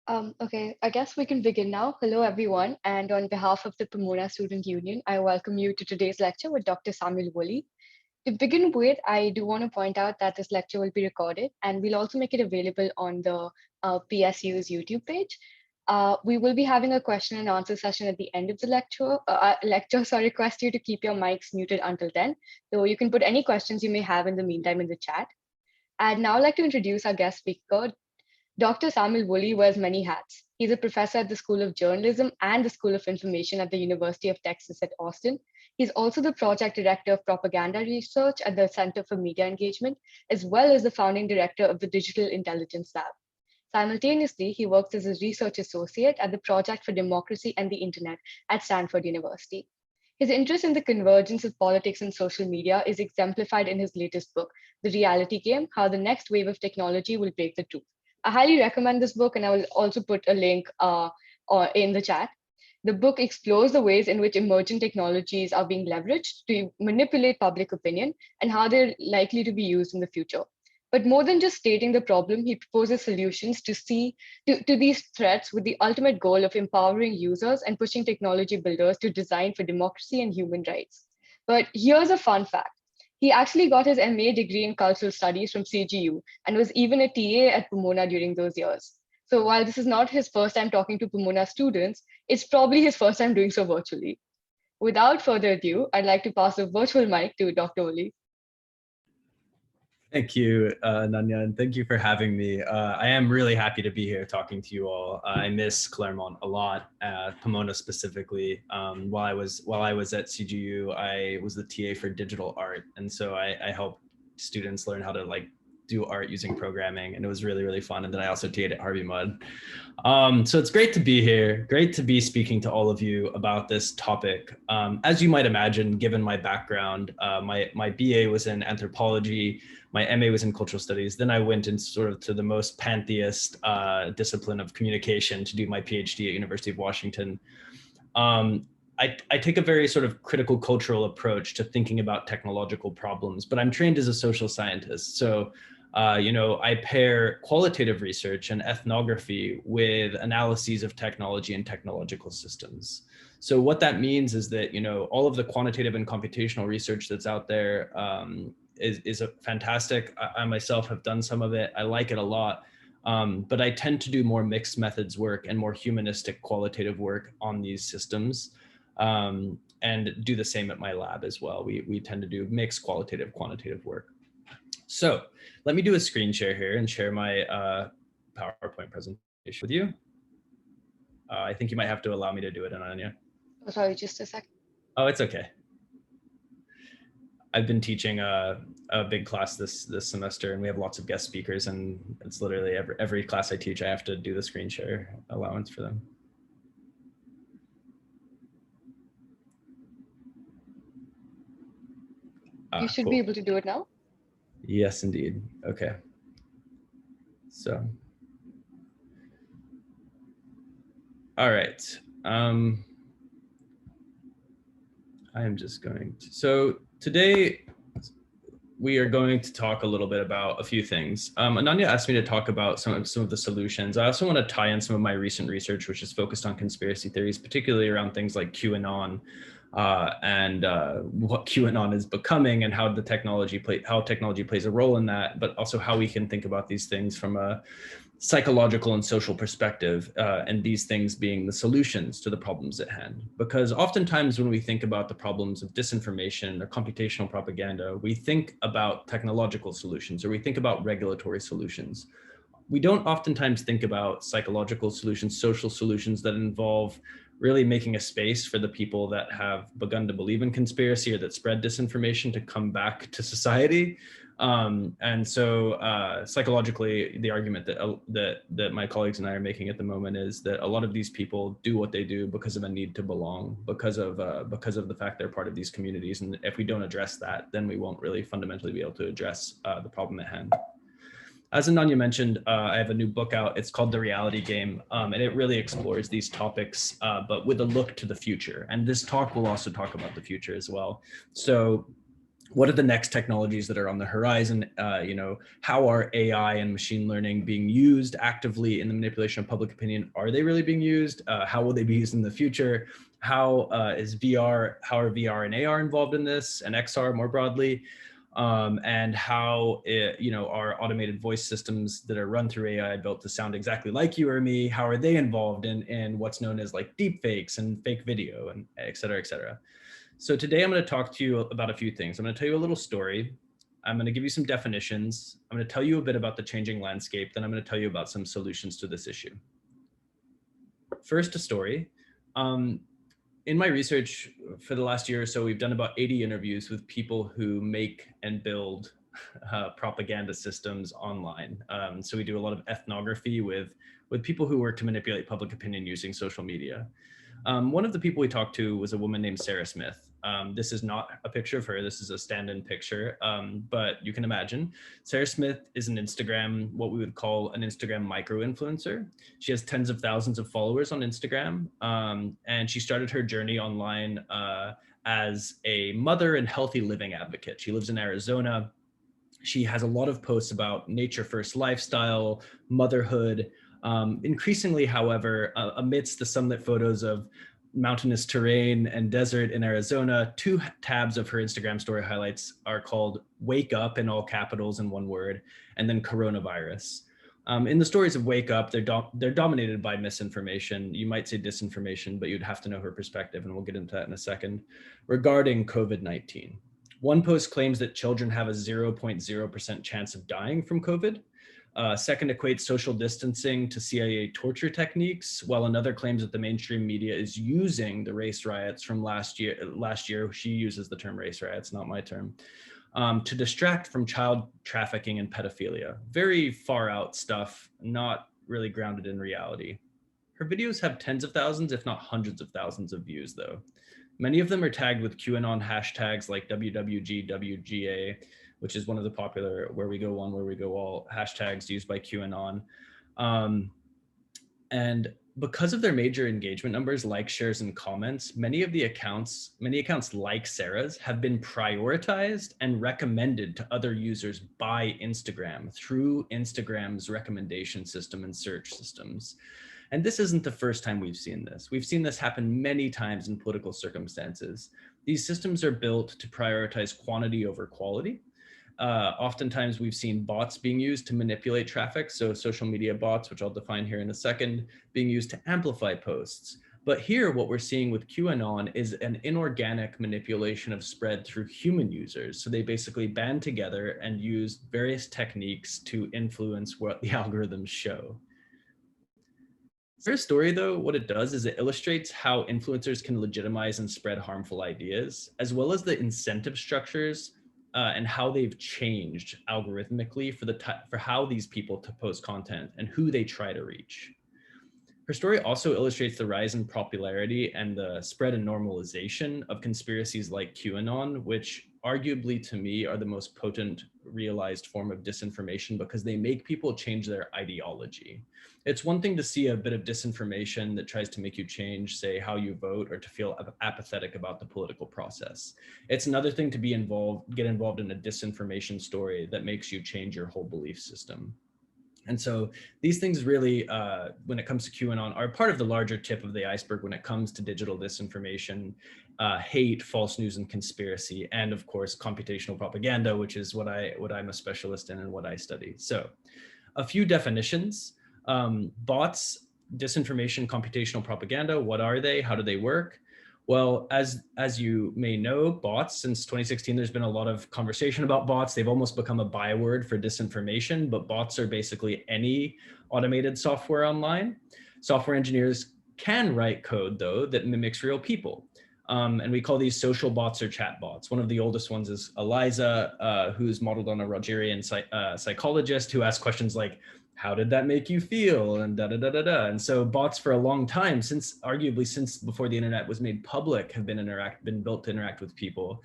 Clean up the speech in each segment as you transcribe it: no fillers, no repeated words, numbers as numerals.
Okay, I guess we can begin now. Hello, everyone. And on behalf of the Pomona Student Union, I welcome you to today's lecture with Dr. Samuel Woolley. To begin with, I do want to point out that this lecture will be recorded and we'll also make it available on the PSU's YouTube page. We will be having a question and answer session at the end of the lecture. So I request you to keep your mics muted until then. So you can put any questions you may have in the meantime in the chat. I'd now like to introduce our guest speaker, Dr. Samuel Woolley wears many hats. He's a professor at the School of Journalism and the School of Information at the University of Texas at Austin. He's also the project director of propaganda research at the Center for Media Engagement, as well as the founding director of the Digital Intelligence Lab. Simultaneously, he works as a research associate at the Project for Democracy and the Internet at Stanford University. His interest in the convergence of politics and social media is exemplified in his latest book, The Reality Game: How the Next Wave of Technology Will Break the Truth. I highly recommend this book, and I will also put a link in the chat. The book explores the ways in which emerging technologies are being leveraged to manipulate public opinion and how they're likely to be used in the future. But more than just stating the problem, he proposes solutions to these threats with the ultimate goal of empowering users and pushing technology builders to design for democracy and human rights. But here's a fun fact. He actually got his MA degree in cultural studies from CGU and was even a TA at Pomona during those years. So while this is not his first time talking to Pomona students, it's probably his first time doing so virtually. Without further ado, I'd like to pass the virtual mic to Dr. Oli. Thank you, Nanya, and thank you for having me. I am really happy to be here talking to you all. I miss Claremont a lot, Pomona specifically. While I was at CGU, I was the TA for digital art, and so I helped students learn how to do art using programming, and it was really, really fun. And then I also TA'd at Harvey Mudd. So it's great to be here, great to be speaking to all of you about this topic. As you might imagine, given my background, my BA was in anthropology, my MA was in cultural studies, then I went in sort of to the most pantheist discipline of communication to do my PhD at University of Washington. I take a very sort of critical cultural approach to thinking about technological problems, but I'm trained as a social scientist. So I pair qualitative research and ethnography with analyses of technology and technological systems. So what that means is that, all of the quantitative and computational research that's out there is a fantastic. I myself have done some of it. I like it a lot. But I tend to do more mixed methods work and more humanistic qualitative work on these systems, and do the same at my lab as well. We tend to do mixed qualitative, quantitative work. So let me do a screen share here and share my PowerPoint presentation with you. I think you might have to allow me to do it, Ananya. Oh, sorry, just a sec. Oh, it's okay. I've been teaching a big class this semester, and we have lots of guest speakers, and it's literally every class I teach, I have to do the screen share allowance for them. You should Cool. be able to do it now. Yes, indeed. Okay. So, all right. I am just going to, so today we are going to talk a little bit about a few things. Ananya asked me to talk about some of the solutions. I also want to tie in some of my recent research, which is focused on conspiracy theories, particularly around things like QAnon, and what QAnon is becoming, and how technology plays a role in that, but also how we can think about these things from a psychological and social perspective, and these things being the solutions to the problems at hand. Because oftentimes when we think about the problems of disinformation or computational propaganda, we think about technological solutions, or we think about regulatory solutions. We don't oftentimes think about psychological solutions, social solutions that involve really making a space for the people that have begun to believe in conspiracy or that spread disinformation to come back to society. And so psychologically, the argument that my colleagues and I are making at the moment is that a lot of these people do what they do because of a need to belong, because of the fact they're part of these communities. And if we don't address that, then we won't really fundamentally be able to address the problem at hand. As Ananya mentioned, I have a new book out. It's called The Reality Game, and it really explores these topics, but with a look to the future. And this talk will also talk about the future as well. So what are the next technologies that are on the horizon? How are AI and machine learning being used actively in the manipulation of public opinion? Are they really being used? How will they be used in the future? How are VR and AR involved in this, and XR more broadly? And how are automated voice systems that are run through AI built to sound exactly like you or me? How are they involved in what's known as like deep fakes and fake video, and et cetera, et cetera? So today I'm going to talk to you about a few things. I'm going to tell you a little story. I'm going to give you some definitions. I'm going to tell you a bit about the changing landscape. Then I'm going to tell you about some solutions to this issue. First, a story. Um, in my research for the last year or so, we've done about 80 interviews with people who make and build propaganda systems online. So we do a lot of ethnography with people who work to manipulate public opinion using social media. One of the people we talked to was a woman named Sarah Smith. This is not a picture of her. This is a stand-in picture, but you can imagine. Sarah Smith is an Instagram, what we would call an Instagram micro-influencer. She has tens of thousands of followers on Instagram, and she started her journey online as a mother and healthy living advocate. She lives in Arizona. She has a lot of posts about nature first lifestyle, motherhood. Increasingly, however, amidst the sunlit photos of mountainous terrain and desert in Arizona, two tabs of her Instagram story highlights are called Wake Up in all capitals in one word, and then coronavirus. In the stories of Wake Up, they're dominated by misinformation. You might say disinformation, but you'd have to know her perspective, and we'll get into that in a second, regarding COVID-19. One post claims that children have a 0.0% chance of dying from COVID. Second equates social distancing to CIA torture techniques, while another claims that the mainstream media is using the race riots from last year. She uses the term race riots, not my term, to distract from child trafficking and pedophilia. Very far out stuff, not really grounded in reality. Her videos have tens of thousands, if not hundreds of thousands of views, though. Many of them are tagged with QAnon hashtags like WWG, WGA, which is one of the popular where we go one, where we go all hashtags used by QAnon. And because of their major engagement numbers, likes, shares, and comments, many accounts like Sarah's have been prioritized and recommended to other users by Instagram through Instagram's recommendation system and search systems. And this isn't the first time we've seen this. We've seen this happen many times in political circumstances. These systems are built to prioritize quantity over quality. Oftentimes we've seen bots being used to manipulate traffic. So social media bots, which I'll define here in a second, being used to amplify posts. But here, what we're seeing with QAnon is an inorganic manipulation of spread through human users. So they basically band together and use various techniques to influence what the algorithms show. Their story, though, what it does is it illustrates how influencers can legitimize and spread harmful ideas, as well as the incentive structures and how they've changed algorithmically for how these people to post content and who they try to reach. Her story also illustrates the rise in popularity and the spread and normalization of conspiracies like QAnon, which arguably to me are the most potent realized form of disinformation because they make people change their ideology. It's one thing to see a bit of disinformation that tries to make you change, say, how you vote or to feel apathetic about the political process. It's another thing to get involved in a disinformation story that makes you change your whole belief system. And so these things really, when it comes to QAnon, are part of the larger tip of the iceberg when it comes to digital disinformation, hate, false news, and conspiracy, and of course, computational propaganda, which is what I'm a specialist in and what I study. So a few definitions. Bots, disinformation, computational propaganda, what are they? How do they work? Well, as you may know, bots, since 2016, there's been a lot of conversation about bots. They've almost become a byword for disinformation, but bots are basically any automated software online. Software engineers can write code, though, that mimics real people. And we call these social bots or chat bots. One of the oldest ones is Eliza, who's modeled on a Rogerian psychologist who asks questions like, how did that make you feel? And da da da da da. And so bots for a long time, arguably since before the internet was made public, have been built to interact with people.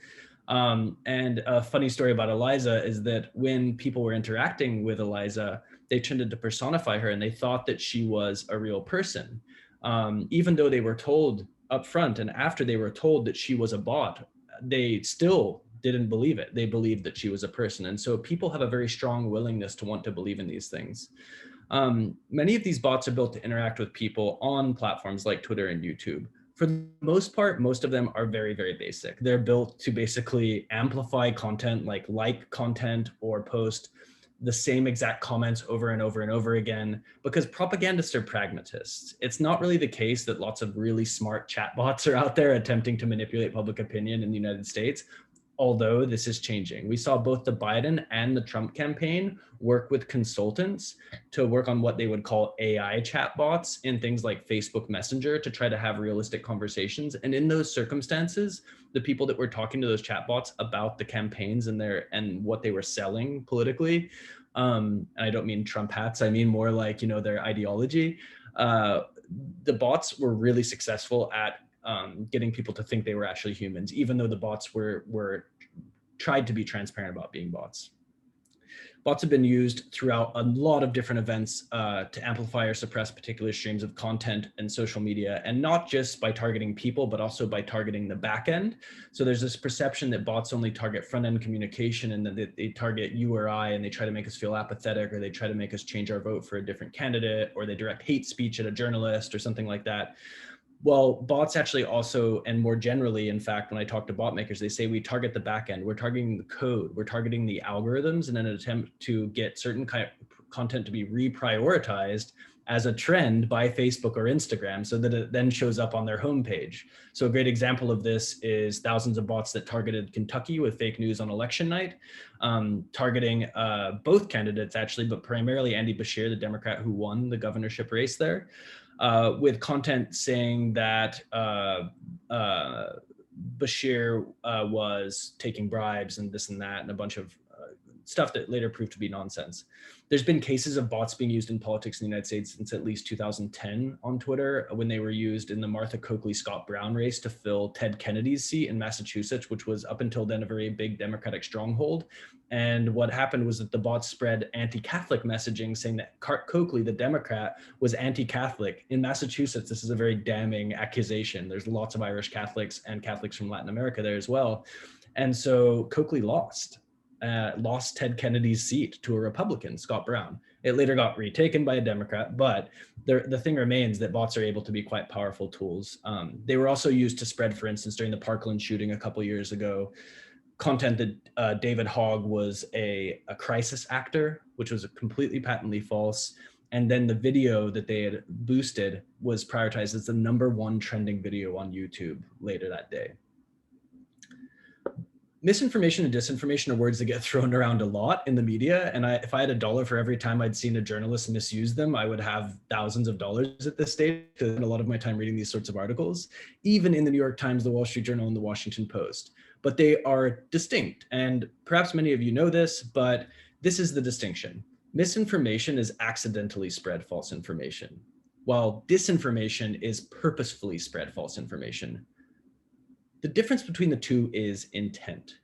And a funny story about Eliza is that when people were interacting with Eliza, they tended to personify her and they thought that she was a real person. Even though they were told up front and after they were told that she was a bot, they still didn't believe it. They believed that she was a person. And so people have a very strong willingness to want to believe in these things. Many of these bots are built to interact with people on platforms like Twitter and YouTube. For the most part, most of them are very, very basic. They're built to basically amplify content, like content or post the same exact comments over and over and over again, because propagandists are pragmatists. It's not really the case that lots of really smart chatbots are out there attempting to manipulate public opinion in the United States, although this is changing. We saw both the Biden and the Trump campaign work with consultants to work on what they would call AI chatbots in things like Facebook Messenger to try to have realistic conversations. And in those circumstances, the people that were talking to those chatbots about the campaigns and what they were selling politically, and I don't mean Trump hats, I mean more like, their ideology, the bots were really successful at getting people to think they were actually humans, even though the bots were tried to be transparent about being bots. Bots have been used throughout a lot of different events to amplify or suppress particular streams of content and social media, and not just by targeting people, but also by targeting the back end. So there's this perception that bots only target front-end communication, and that they target you or I, and they try to make us feel apathetic, or they try to make us change our vote for a different candidate, or they direct hate speech at a journalist or something like that. Well, bots actually also, and more generally, in fact, when I talk to bot makers, they say we target the back end. We're targeting the code. We're targeting the algorithms in an attempt to get certain kind of content to be reprioritized as a trend by Facebook or Instagram, so that it then shows up on their homepage. So a great example of this is thousands of bots that targeted Kentucky with fake news on election night, targeting both candidates actually, but primarily Andy Beshear, the Democrat who won the governorship race there. With content saying that Bashir was taking bribes and this and that, and a bunch of stuff that later proved to be nonsense. There's been cases of bots being used in politics in the United States since at least 2010 on Twitter, when they were used in the Martha Coakley-Scott Brown race to fill Ted Kennedy's seat in Massachusetts, which was up until then a very big Democratic stronghold. And what happened was that the bots spread anti-Catholic messaging saying that Coakley, the Democrat, was anti-Catholic. In Massachusetts, this is a very damning accusation. There's lots of Irish Catholics and Catholics from Latin America there as well. And so Coakley lost Ted Kennedy's seat to a Republican, Scott Brown. It later got retaken by a Democrat, but the thing remains that bots are able to be quite powerful tools. They were also used to spread, for instance, during the Parkland shooting a couple years ago, content that David Hogg was a crisis actor, which was completely patently false. And then the video that they had boosted was prioritized as the #1 trending video on YouTube later that day. Misinformation and disinformation are words that get thrown around a lot in the media. And if I had $1 for every time I'd seen a journalist misuse them, I would have thousands of dollars at this stage, because I spend a lot of my time reading these sorts of articles, even in the New York Times, the Wall Street Journal, and the Washington Post. But they are distinct. And perhaps many of you know this, but this is the distinction. Misinformation is accidentally spread false information, while disinformation is purposefully spread false information. The difference between the two is intent.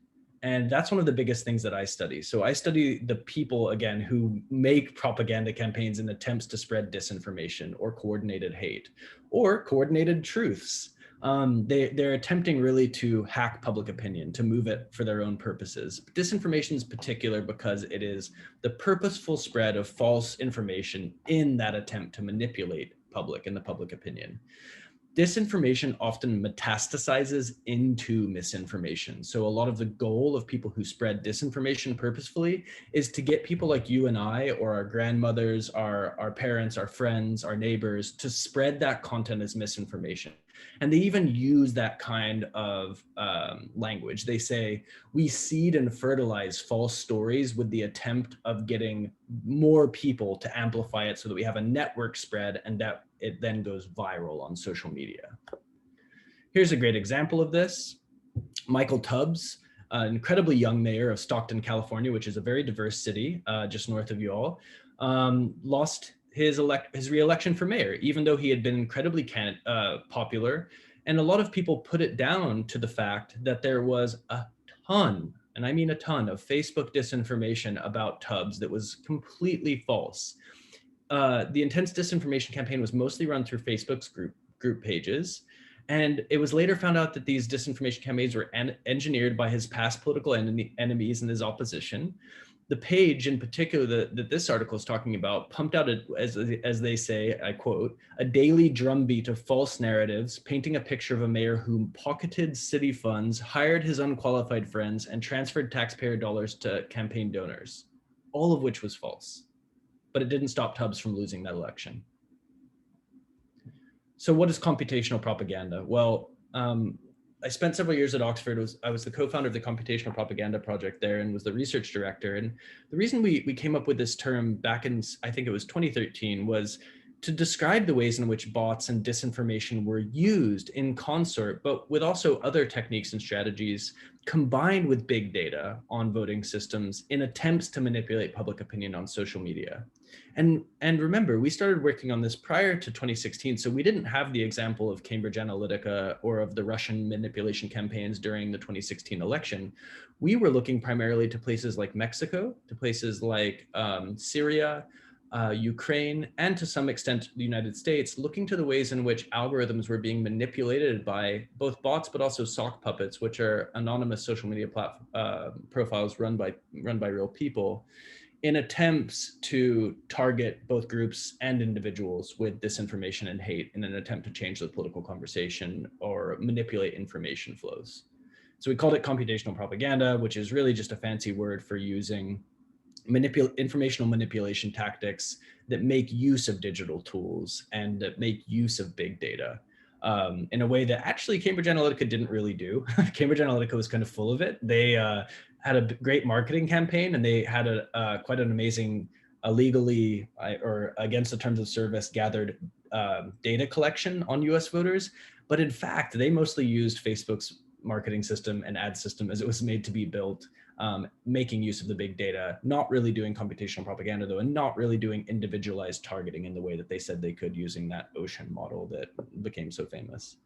And that's one of the biggest things that I study. So I study the people, again, who make propaganda campaigns in attempts to spread disinformation or coordinated hate or coordinated truths. They're attempting really to hack public opinion, to move it for their own purposes. Disinformation is particular because it is the purposeful spread of false information in that attempt to manipulate public and the public opinion. Disinformation often metastasizes into misinformation. So a lot of the goal of people who spread disinformation purposefully is to get people like you and I, or our grandmothers, our parents, our friends, our neighbors, to spread that content as misinformation. And they even use that kind of language. They say, we seed and fertilize false stories with the attempt of getting more people to amplify it so that we have a network spread, and that it then goes viral on social media. Here's a great example of this. Michael Tubbs, an incredibly young mayor of Stockton, California, which is a very diverse city just north of you all, lost his re-election for mayor, even though he had been incredibly popular. And a lot of people put it down to the fact that there was a ton, and I mean a ton, of Facebook disinformation about Tubbs that was completely false. The intense disinformation campaign was mostly run through Facebook's group pages. And it was later found out that these disinformation campaigns were engineered by his past political enemies and his opposition. The page in particular that this article is talking about pumped out, as they say, I quote, a daily drumbeat of false narratives, painting a picture of a mayor who pocketed city funds, hired his unqualified friends, and transferred taxpayer dollars to campaign donors, all of which was false. But it didn't stop Tubbs from losing that election. So what is computational propaganda? Well, I spent several years at Oxford. I was the co-founder of the Computational Propaganda Project there and was the research director. And the reason we came up with this term back in, I think it was 2013, was to describe the ways in which bots and disinformation were used in consort, but with also other techniques and strategies combined with big data on voting systems in attempts to manipulate public opinion on social media. And remember, we started working on this prior to 2016, so we didn't have the example of Cambridge Analytica or of the Russian manipulation campaigns during the 2016 election. We were looking primarily to places like Mexico, to places like Syria, Ukraine, and to some extent the United States, looking to the ways in which algorithms were being manipulated by both bots, but also sock puppets, which are anonymous social media profiles run by real people, in attempts to target both groups and individuals with disinformation and hate in an attempt to change the political conversation or manipulate information flows. So we called it computational propaganda, which is really just a fancy word for using informational manipulation tactics that make use of digital tools and that make use of big data in a way that actually Cambridge Analytica didn't really do. Cambridge Analytica was kind of full of it. They had a great marketing campaign, and they had quite an amazing illegally or against the terms of service gathered data collection on US voters. But in fact, they mostly used Facebook's marketing system and ad system as it was made to be built, making use of the big data, not really doing computational propaganda though, and not really doing individualized targeting in the way that they said they could using that ocean model that became so famous.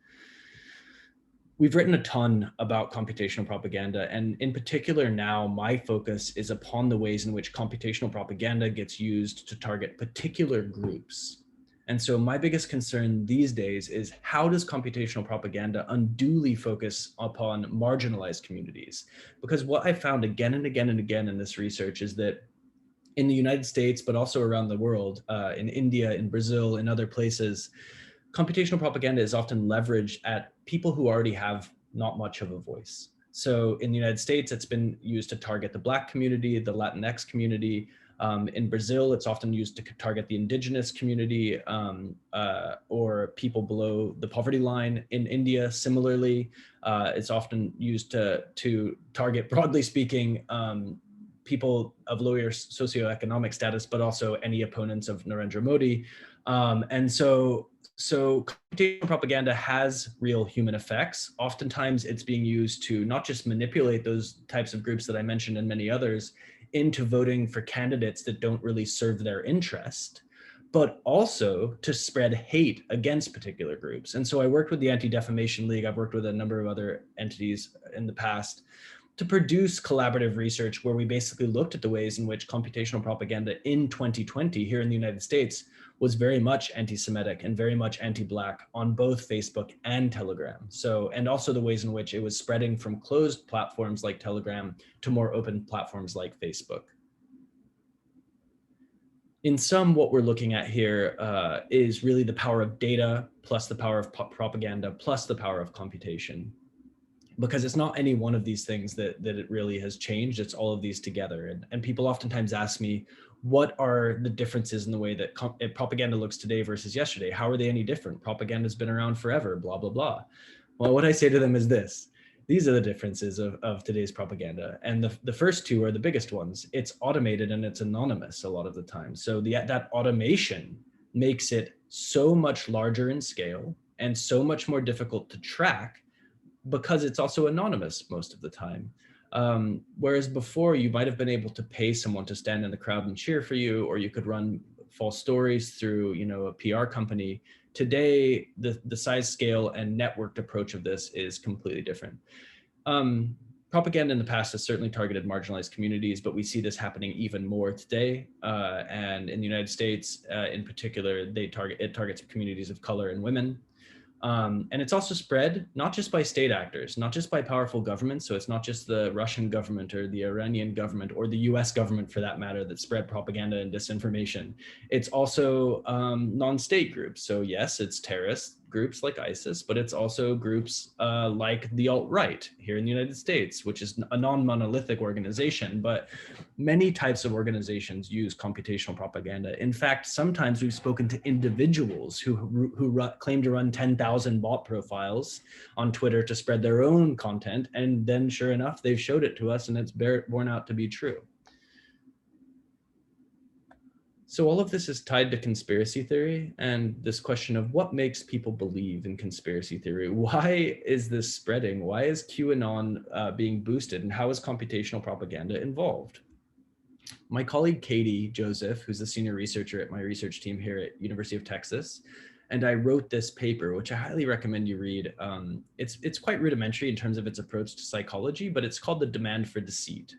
We've written a ton about computational propaganda, and in particular now, my focus is upon the ways in which computational propaganda gets used to target particular groups. And so my biggest concern these days is how does computational propaganda unduly focus upon marginalized communities? Because what I found again and again and again in this research is that in the United States, but also around the world, in India, in Brazil, in other places, computational propaganda is often leveraged at people who already have not much of a voice. So in the United States, it's been used to target the Black community, the Latinx community. In Brazil, it's often used to target the indigenous community or people below the poverty line. In India, similarly, it's often used to target, broadly speaking, people of lower socioeconomic status, but also any opponents of Narendra Modi. And so computational propaganda has real human effects. Oftentimes it's being used to not just manipulate those types of groups that I mentioned and many others into voting for candidates that don't really serve their interest, but also to spread hate against particular groups. And so I worked with the Anti-Defamation League. I've worked with a number of other entities in the past to produce collaborative research where we basically looked at the ways in which computational propaganda in 2020 here in the United States was very much anti-Semitic and very much anti-Black on both Facebook and Telegram. So, and also the ways in which it was spreading from closed platforms like Telegram to more open platforms like Facebook. In sum, what we're looking at here is really the power of data plus the power of propaganda plus the power of computation. Because it's not any one of these things that it really has changed, it's all of these together. And people oftentimes ask me, what are the differences in the way that propaganda looks today versus yesterday? How are they any different? Propaganda's been around forever, blah, blah, blah. Well, what I say to them is this: these are the differences of today's propaganda. And the first two are the biggest ones. It's automated and it's anonymous a lot of the time. So that automation makes it so much larger in scale and so much more difficult to track because it's also anonymous most of the time. Whereas before you might have been able to pay someone to stand in the crowd and cheer for you, or you could run false stories through, a PR company. Today, the size, scale, and networked approach of this is completely different. Propaganda in the past has certainly targeted marginalized communities, but we see this happening even more today. And in the United States, in particular, it targets communities of color and women. And it's also spread not just by state actors, not just by powerful governments. So it's not just the Russian government or the Iranian government or the US government, for that matter, that spread propaganda and disinformation. It's also non-state groups. So yes, it's terrorist groups like ISIS, but it's also groups like the alt-right here in the United States, which is a non-monolithic organization, but many types of organizations use computational propaganda. In fact, sometimes we've spoken to individuals who claim to run 10,000 bot profiles on Twitter to spread their own content, and then sure enough, they've showed it to us and it's borne out to be true. So all of this is tied to conspiracy theory and this question of what makes people believe in conspiracy theory. Why is this spreading? Why is QAnon being boosted? And how is computational propaganda involved? My colleague Katie Joseph, who's a senior researcher at my research team here at University of Texas, and I wrote this paper, which I highly recommend you read. It's quite rudimentary in terms of its approach to psychology, but it's called The Demand for Deceit.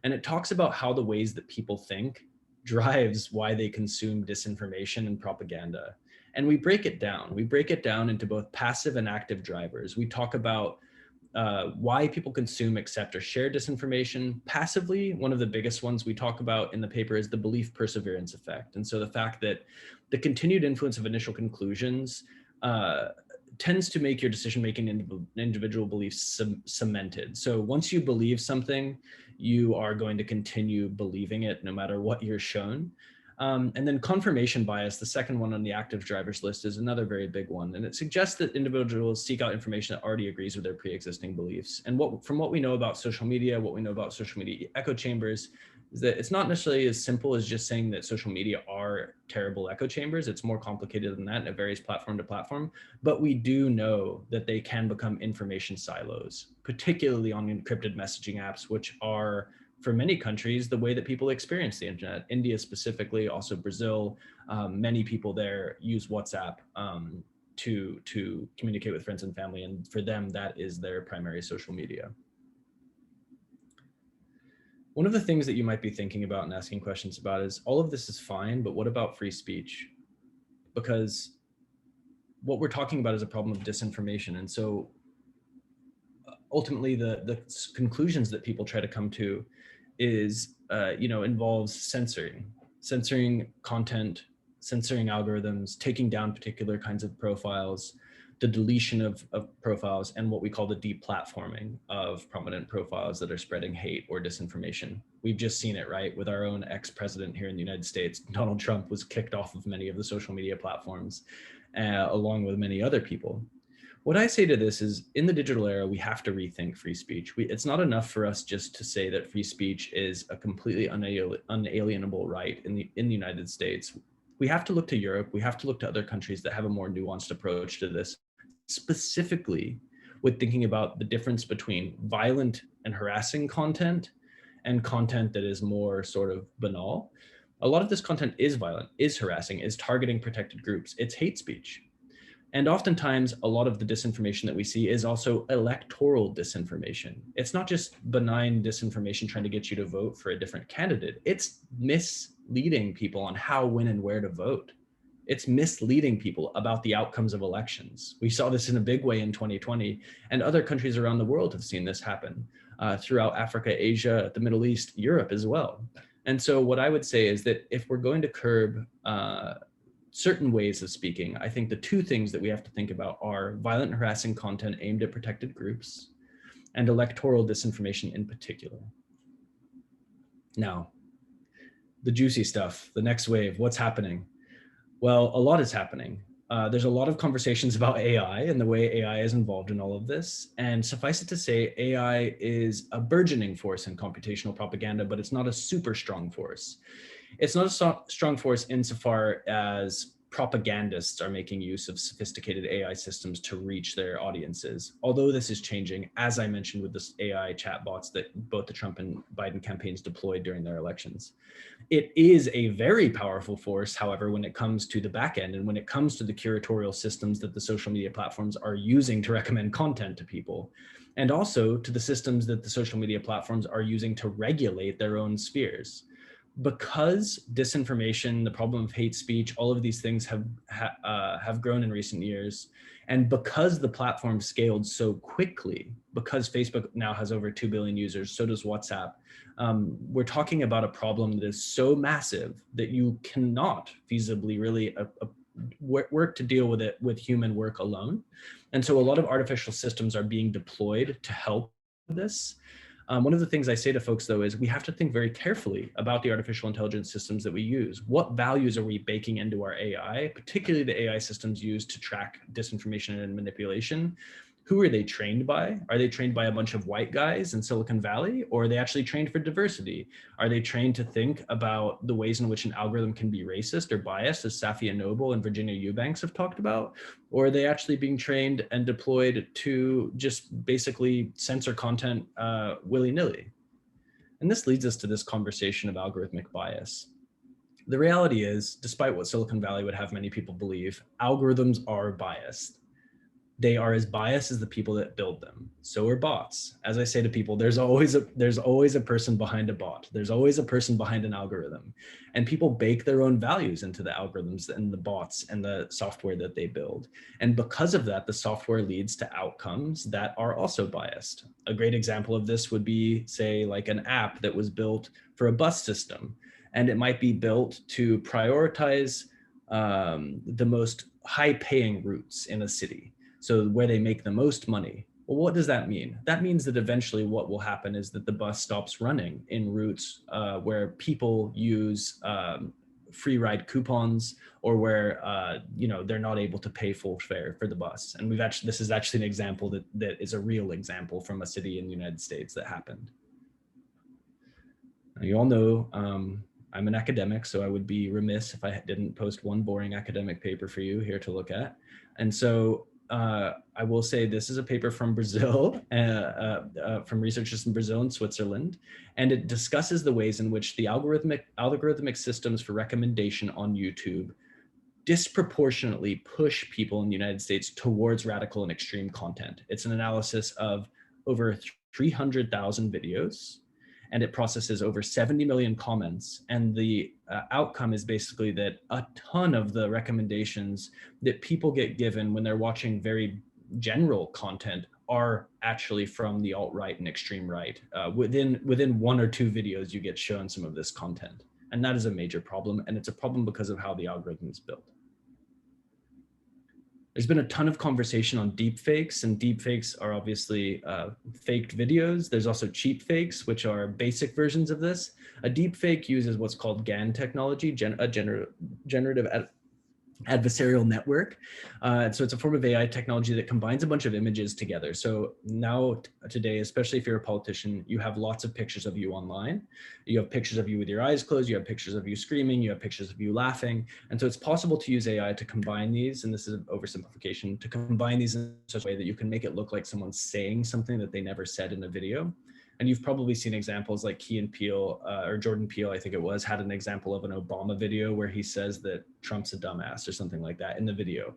And it talks about how the ways that people think drives why they consume disinformation and propaganda. And we break it down. We break it down into both passive and active drivers. We talk about why people consume, accept, or share disinformation. Passively, one of the biggest ones we talk about in the paper is the belief perseverance effect. And so the fact that the continued influence of initial conclusions tends to make your decision-making and individual beliefs cemented. So once you believe something, you are going to continue believing it no matter what you're shown. And then confirmation bias, the second one on the active drivers list, is another very big one. And it suggests that individuals seek out information that already agrees with their pre-existing beliefs. And from what we know about social media, what we know about social media echo chambers, is that it's not necessarily as simple as just saying that social media are terrible echo chambers. It's more complicated than that, and it varies platform to platform. But we do know that they can become information silos, particularly on encrypted messaging apps, which are, for many countries, the way that people experience the internet. India specifically, also Brazil, many people there use WhatsApp to communicate with friends and family. And for them, that is their primary social media. One of the things that you might be thinking about and asking questions about is, all of this is fine, but what about free speech? Because what we're talking about is a problem of disinformation. And so ultimately the conclusions that people try to come to is, involves censoring content, censoring algorithms, taking down particular kinds of profiles, the deletion of profiles, and what we call the deplatforming of prominent profiles that are spreading hate or disinformation. We've just seen it, right? With our own ex-president here in the United States, Donald Trump was kicked off of many of the social media platforms, along with many other people. What I say to this is, in the digital era, we have to rethink free speech. It's not enough for us just to say that free speech is a completely unalienable right in the United States. We have to look to Europe. We have to look to other countries that have a more nuanced approach to this, specifically with thinking about the difference between violent and harassing content and content that is more sort of banal. A lot of this content is violent, is harassing, is targeting protected groups. It's hate speech. And oftentimes, a lot of the disinformation that we see is also electoral disinformation. It's not just benign disinformation trying to get you to vote for a different candidate. It's misleading people on how, when, and where to vote. It's misleading people about the outcomes of elections. We saw this in a big way in 2020, and other countries around the world have seen this happen throughout Africa, Asia, the Middle East, Europe as well. And so what I would say is that if we're going to curb certain ways of speaking, I think the two things that we have to think about are violent and harassing content aimed at protected groups and electoral disinformation in particular. Now, the juicy stuff, the next wave, what's happening? Well, a lot is happening. There's a lot of conversations about AI and the way AI is involved in all of this. And suffice it to say, AI is a burgeoning force in computational propaganda, but it's not a super strong force. It's not a strong force insofar as propagandists are making use of sophisticated AI systems to reach their audiences. Although this is changing, as I mentioned with this AI chatbots that both the Trump and Biden campaigns deployed during their elections. It is a very powerful force, however, when it comes to the back end and when it comes to the curatorial systems that the social media platforms are using to recommend content to people, and also to the systems that the social media platforms are using to regulate their own spheres. Because disinformation, the problem of hate speech, all of these things have grown in recent years, and because the platform scaled so quickly, because Facebook now has over 2 billion users, so does WhatsApp, we're talking about a problem that is so massive that you cannot feasibly really work to deal with it with human work alone. And so a lot of artificial systems are being deployed to help this. One of the things I say to folks, though, is we have to think very carefully about the artificial intelligence systems that we use. What values are we baking into our AI, particularly the AI systems used to track disinformation and manipulation? Who are they trained by? Are they trained by a bunch of white guys in Silicon Valley, or are they actually trained for diversity? Are they trained to think about the ways in which an algorithm can be racist or biased, as Safia Noble and Virginia Eubanks have talked about? Or are they actually being trained and deployed to just basically censor content willy-nilly? And this leads us to this conversation of algorithmic bias. The reality is, despite what Silicon Valley would have many people believe, algorithms are biased. They are as biased as the people that build them. So are bots. As I say to people, there's always a person behind a bot. There's always a person behind an algorithm. And people bake their own values into the algorithms and the bots and the software that they build. And because of that, the software leads to outcomes that are also biased. A great example of this would be, say, like an app that was built for a bus system. And it might be built to prioritize the most high-paying routes in a city. So where they make the most money. Well, what does that mean? That means that eventually what will happen is that the bus stops running in routes where people use free ride coupons, or where they're not able to pay full fare for the bus. And this is actually an example that is a real example from a city in the United States that happened. Now, you all know I'm an academic, so I would be remiss if I didn't post one boring academic paper for you here to look at. And so I will say this is a paper from Brazil, from researchers in Brazil and Switzerland, and it discusses the ways in which the algorithmic systems for recommendation on YouTube disproportionately push people in the United States towards radical and extreme content. It's an analysis of over 300,000 videos, and it processes over 70 million comments. And the outcome is basically that a ton of the recommendations that people get given when they're watching very general content are actually from the alt-right and extreme right. Within one or two videos, you get shown some of this content. And that is a major problem. And it's a problem because of how the algorithm is built. There's been a ton of conversation on deepfakes, and deepfakes are obviously faked videos. There's also cheap fakes, which are basic versions of this. A deepfake uses what's called GAN technology, generative adversarial network. So it's a form of AI technology that combines a bunch of images together. So now today, especially if you're a politician, you have lots of pictures of you online. You have pictures of you with your eyes closed, you have pictures of you screaming, you have pictures of you laughing. And so it's possible to use AI to combine these, and this is an oversimplification, to combine these in such a way that you can make it look like someone's saying something that they never said in a video. And you've probably seen examples like Key and Peele, or Jordan Peele, I think it was, had an example of an Obama video where he says that Trump's a dumbass or something like that in the video.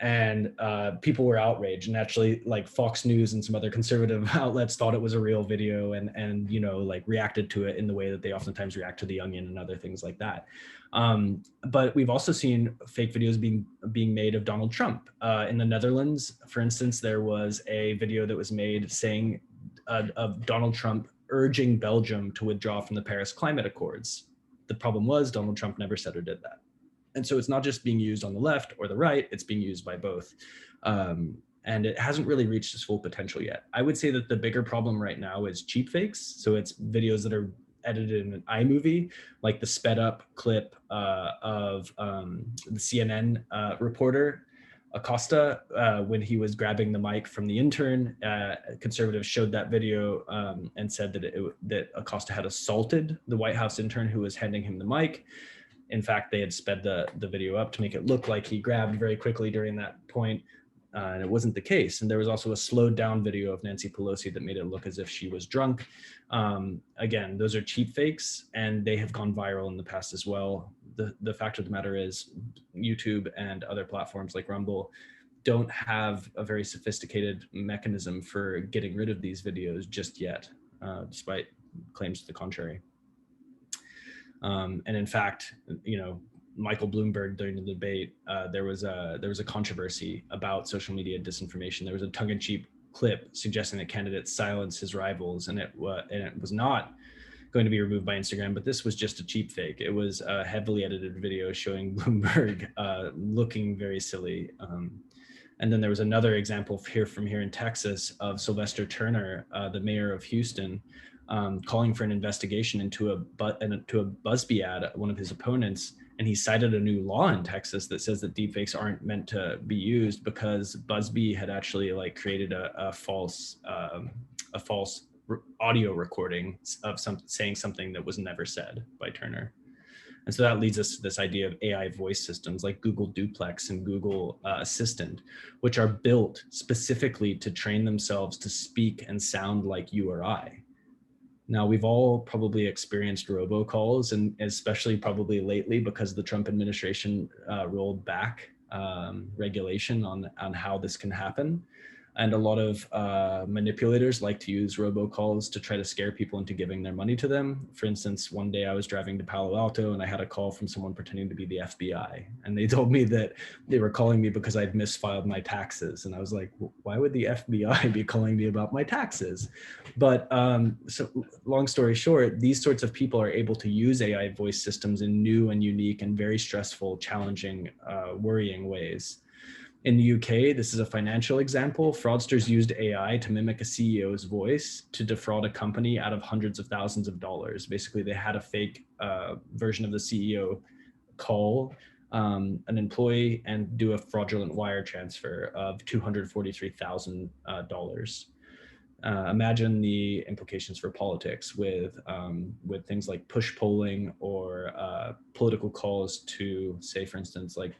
And people were outraged, and actually like Fox News and some other conservative outlets thought it was a real video and like reacted to it in the way that they oftentimes react to The Onion and other things like that. But we've also seen fake videos being made of Donald Trump. In the Netherlands, for instance, there was a video that was made saying of Donald Trump urging Belgium to withdraw from the Paris Climate Accords. The problem was Donald Trump never said or did that. And so it's not just being used on the left or the right, it's being used by both. And it hasn't really reached its full potential yet. I would say that the bigger problem right now is cheap fakes. So it's videos that are edited in an iMovie, like the sped up clip of the CNN reporter Acosta, when he was grabbing the mic from the intern. Conservatives showed that video and said that Acosta had assaulted the White House intern who was handing him the mic. In fact, they had sped the video up to make it look like he grabbed very quickly during that point, and it wasn't the case. And there was also a slowed down video of Nancy Pelosi that made it look as if she was drunk. Again, those are cheap fakes, and they have gone viral in the past as well. The fact of the matter is YouTube and other platforms like Rumble don't have a very sophisticated mechanism for getting rid of these videos just yet, despite claims to the contrary. And in fact, Michael Bloomberg, during the debate, there was a controversy about social media disinformation. There was a tongue-in-cheek clip suggesting that candidates silence his rivals, and it was not going to be removed by Instagram, but this was just a cheap fake. It was a heavily edited video showing Bloomberg looking very silly. And then there was another example from here in Texas of Sylvester Turner, the mayor of Houston, calling for an investigation into a BuzzFeed ad, one of his opponents, and he cited a new law in Texas that says that deepfakes aren't meant to be used because BuzzFeed had actually created a false audio recording of saying something that was never said by Turner. And so that leads us to this idea of AI voice systems like Google Duplex and Google Assistant, which are built specifically to train themselves to speak and sound like you or I. Now, we've all probably experienced robocalls, and especially probably lately because the Trump administration rolled back regulation on how this can happen. And a lot of manipulators like to use robocalls to try to scare people into giving their money to them. For instance, one day I was driving to Palo Alto and I had a call from someone pretending to be the FBI. And they told me that they were calling me because I'd misfiled my taxes. And I was like, why would the FBI be calling me about my taxes? But so long story short, these sorts of people are able to use AI voice systems in new and unique and very stressful, challenging, worrying ways. In the UK, this is a financial example. Fraudsters used AI to mimic a CEO's voice to defraud a company out of hundreds of thousands of dollars. Basically, they had a fake version of the CEO call an employee and do a fraudulent wire transfer of $243,000. Imagine the implications for politics with things like push polling or political calls to, say, for instance, like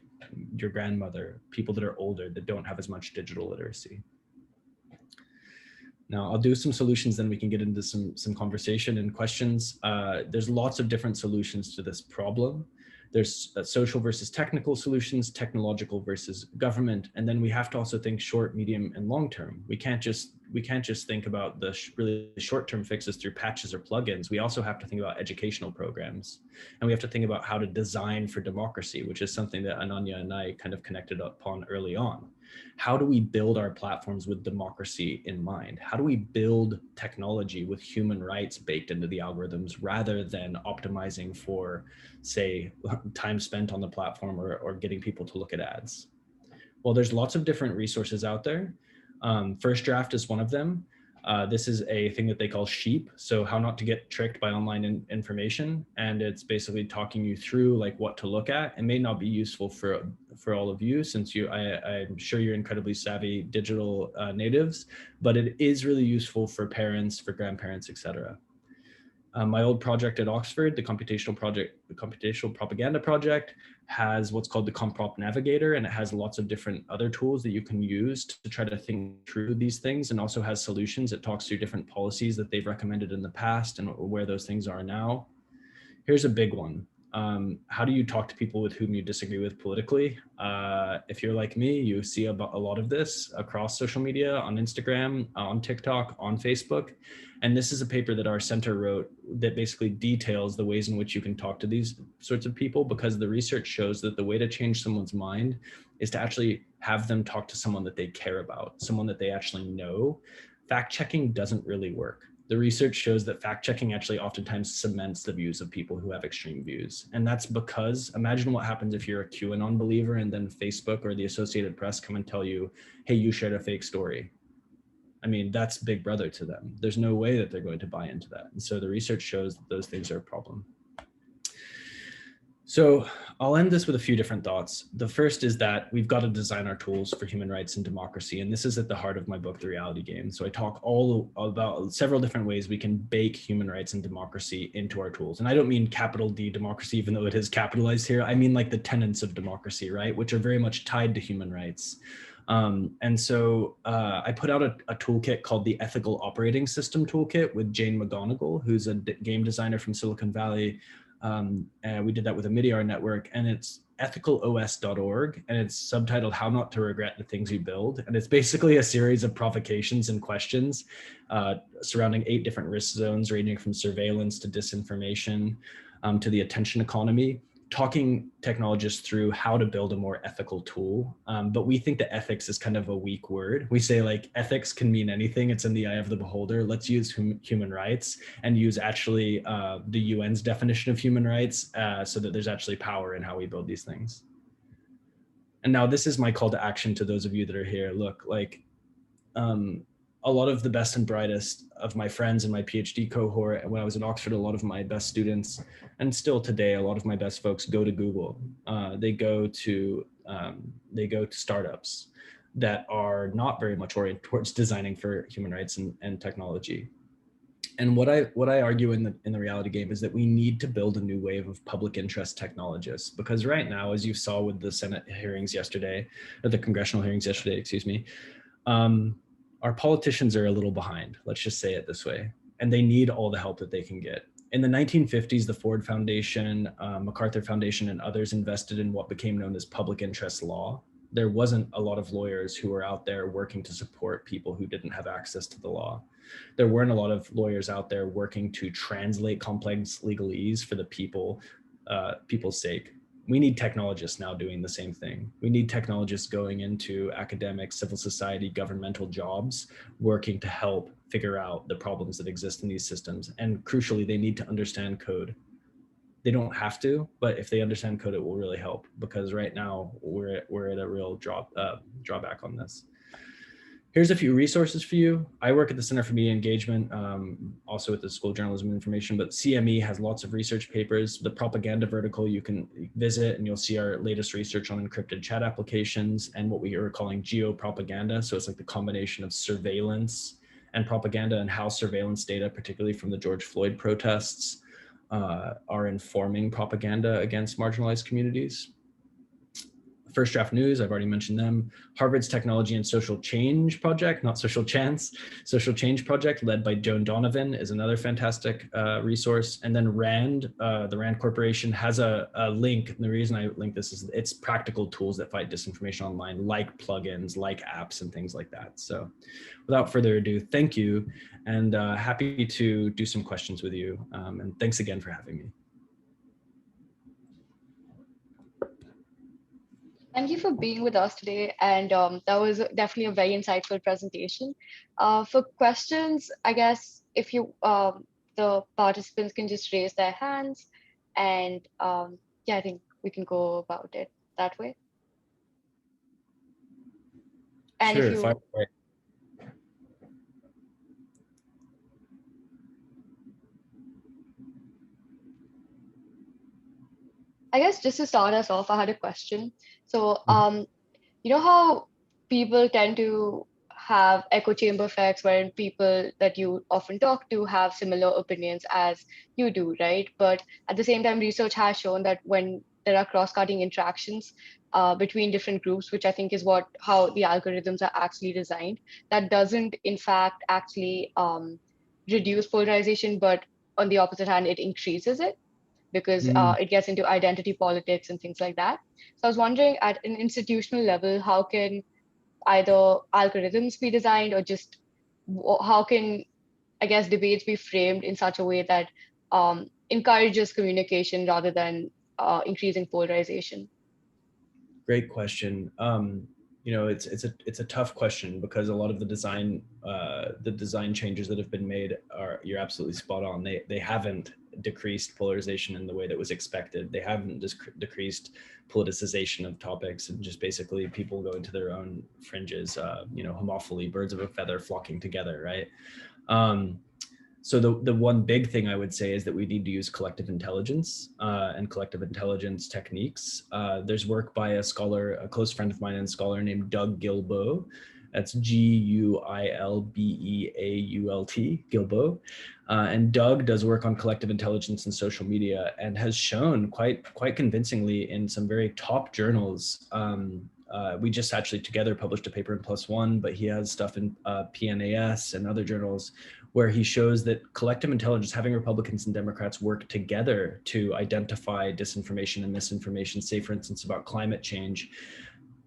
your grandmother, people that are older that don't have as much digital literacy. Now, I'll do some solutions, then we can get into some conversation and questions. There's lots of different solutions to this problem. There's social versus technical solutions, technological versus government, and then we have to also think short, medium, and long term. We can't just think about the really short-term fixes through patches or plugins. We also have to think about educational programs, and we have to think about how to design for democracy, which is something that Ananya and I kind of connected upon early on. How do we build our platforms with democracy in mind? How do we build technology with human rights baked into the algorithms rather than optimizing for, say, time spent on the platform or getting people to look at ads? Well, there's lots of different resources out there. First Draft is one of them. This is a thing that they call SHEEP, so how not to get tricked by online information, and it's basically talking you through like what to look at. It may not be useful for all of you, since I'm sure you're incredibly savvy digital natives, but it is really useful for parents, for grandparents, etc. My old project at Oxford, the computational propaganda project, has what's called the Comprop Navigator, and it has lots of different other tools that you can use to try to think through these things, and also has solutions. It talks through different policies that they've recommended in the past and where those things are now. Here's a big one. How do you talk to people with whom you disagree with politically? If you're like me, you see a lot of this across social media, on Instagram, on TikTok, on Facebook. And this is a paper that our center wrote that basically details the ways in which you can talk to these sorts of people, because the research shows that the way to change someone's mind is to actually have them talk to someone that they care about, someone that they actually know. Fact checking doesn't really work. The research shows that fact checking actually oftentimes cements the views of people who have extreme views. And that's because, imagine what happens if you're a QAnon believer and then Facebook or the Associated Press come and tell you, hey, you shared a fake story. I mean, that's big brother to them. There's no way that they're going to buy into that. And so the research shows that those things are a problem. So I'll end this with a few different thoughts. The first is that we've got to design our tools for human rights and democracy. And this is at the heart of my book, The Reality Game. So I talk all about several different ways we can bake human rights and democracy into our tools. And I don't mean capital D democracy, even though it is capitalized here. I mean like the tenets of democracy, right? Which are very much tied to human rights. And so I put out a toolkit called the Ethical Operating System Toolkit with Jane McGonigal, who's a game designer from Silicon Valley. And we did that with a Midiar network, and it's ethicalOS.org, and it's subtitled How Not to Regret the Things You Build. And it's basically a series of provocations and questions surrounding 8 different risk zones, ranging from surveillance to disinformation. to the attention economy, talking technologists through how to build a more ethical tool. But we think that ethics is kind of a weak word. We say like ethics can mean anything. It's in the eye of the beholder. Let's use human rights and use actually the UN's definition of human rights so that there's actually power in how we build these things. And now this is my call to action to those of you that are here. Look, like a lot of the best and brightest of my friends in my PhD cohort, and when I was at Oxford, a lot of my best students, and still today, a lot of my best folks go to Google. They go to startups that are not very much oriented towards designing for human rights and technology. And what I argue in the reality game is that we need to build a new wave of public interest technologists, because right now, as you saw with the Senate hearings yesterday, or the congressional hearings yesterday, excuse me, our politicians are a little behind, let's just say it this way, and they need all the help that they can get. In the 1950s, the Ford Foundation, MacArthur Foundation, and others invested in what became known as public interest law. There wasn't a lot of lawyers who were out there working to support people who didn't have access to the law. There weren't a lot of lawyers out there working to translate complex legalese for the people's sake. We need technologists now doing the same thing. We need technologists going into academic, civil society, governmental jobs, working to help figure out the problems that exist in these systems. And crucially, they need to understand code. They don't have to, but if they understand code, it will really help, because right now we're at a real drawback on this. Here's a few resources for you. I work at the Center for Media Engagement, also at the School of Journalism and Information, but CME has lots of research papers. The propaganda vertical you can visit, and you'll see our latest research on encrypted chat applications and what we are calling geopropaganda. So it's like the combination of surveillance and propaganda, and how surveillance data, particularly from the George Floyd protests, are informing propaganda against marginalized communities. First Draft News, I've already mentioned them. Harvard's Technology and Social Change Project, not Social Chance, Social Change Project, led by Joan Donovan, is another fantastic resource. And then RAND, the RAND Corporation, has a link. And the reason I link this is it's practical tools that fight disinformation online, like plugins, like apps, and things like that. So without further ado, thank you, and happy to do some questions with you. And thanks again for having me. Thank you for being with us today. And that was definitely a very insightful presentation. For questions, I guess if the participants can just raise their hands, and yeah, I think we can go about it that way. And sure, if you, I guess just to start us off, I had a question. So, you know how people tend to have echo chamber effects wherein people that you often talk to have similar opinions as you do, right? But at the same time, research has shown that when there are cross-cutting interactions between different groups, which I think is how the algorithms are actually designed, that doesn't in fact actually reduce polarization, but on the opposite hand, it increases it, because it gets into identity politics and things like that. So I was wondering, at an institutional level, how can either algorithms be designed, or just how can, I guess, debates be framed in such a way that encourages communication rather than increasing polarization? Great question. It's a tough question, because a lot of the design changes that have been made you're absolutely spot on. They haven't decreased polarization in the way that was expected. They haven't decreased politicization of topics, and just basically people go into their own fringes. Homophily, birds of a feather flocking together, right? So the one big thing I would say is that we need to use collective intelligence and collective intelligence techniques. There's work by a close friend of mine and scholar named Doug Gilboa. That's Guilbeault, Gilboa. And Doug does work on collective intelligence and social media, and has shown quite convincingly in some very top journals. We just actually together published a paper in PLOS ONE, but he has stuff in PNAS and other journals, where he shows that collective intelligence, having Republicans and Democrats work together to identify disinformation and misinformation, say for instance about climate change,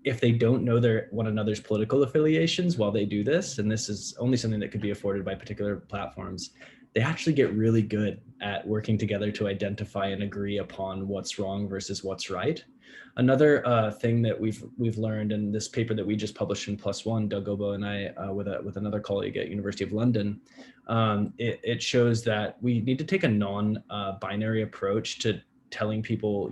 if they don't know one another's political affiliations while they do this, and this is only something that could be afforded by particular platforms, they actually get really good at working together to identify and agree upon what's wrong versus what's right. Another thing that we've learned in this paper that we just published in PLOS ONE, Doug Obo and I, with another colleague at University of London, it shows that we need to take a non-binary approach to telling people,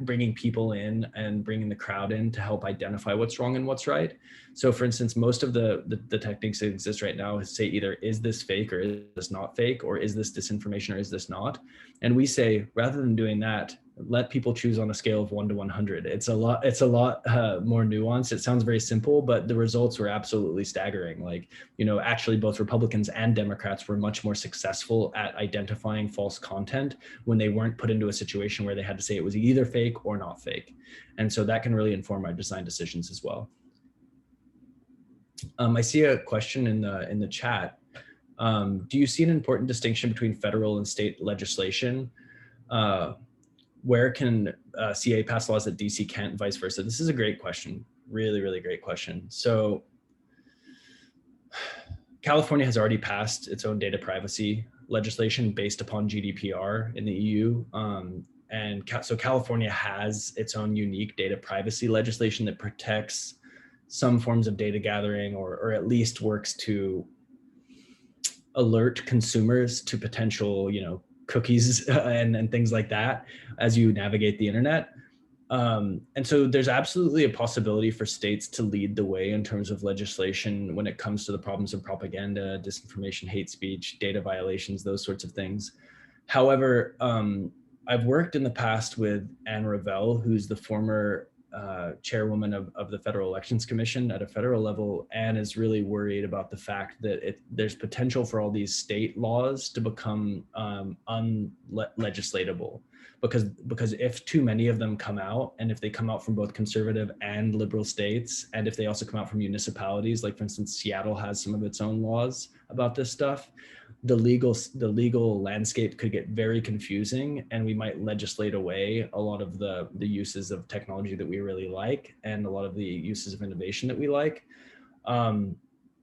bringing people in and bringing the crowd in to help identify what's wrong and what's right. So for instance, most of the techniques that exist right now say either is this fake or is this not fake, or is this disinformation or is this not? And we say, rather than doing that, let people choose on a scale of 1 to 100. It's a lot more nuanced. It sounds very simple, but the results were absolutely staggering. Like, actually both Republicans and Democrats were much more successful at identifying false content when they weren't put into a situation where they had to say it was either fake or not fake. And so that can really inform our design decisions as well. I see a question in the chat. Do you see an important distinction between federal and state legislation? Where can CA pass laws that DC can't, and vice versa? This is a great question. Really, really great question. So California has already passed its own data privacy legislation based upon GDPR in the EU. So California has its own unique data privacy legislation that protects some forms of data gathering, or at least works to alert consumers to potential, cookies and things like that as you navigate the internet. And so there's absolutely a possibility for states to lead the way in terms of legislation when it comes to the problems of propaganda, disinformation, hate speech, data violations, those sorts of things. However, I've worked in the past with Anne Revelle, who's the former chairwoman of the Federal Elections Commission at a federal level, and is really worried about the fact that there's potential for all these state laws to become unlegislatable. Because if too many of them come out, and if they come out from both conservative and liberal states, and if they also come out from municipalities, like for instance, Seattle has some of its own laws about this stuff, the legal landscape could get very confusing, and we might legislate away a lot of the uses of technology that we really like, and a lot of the uses of innovation that we like.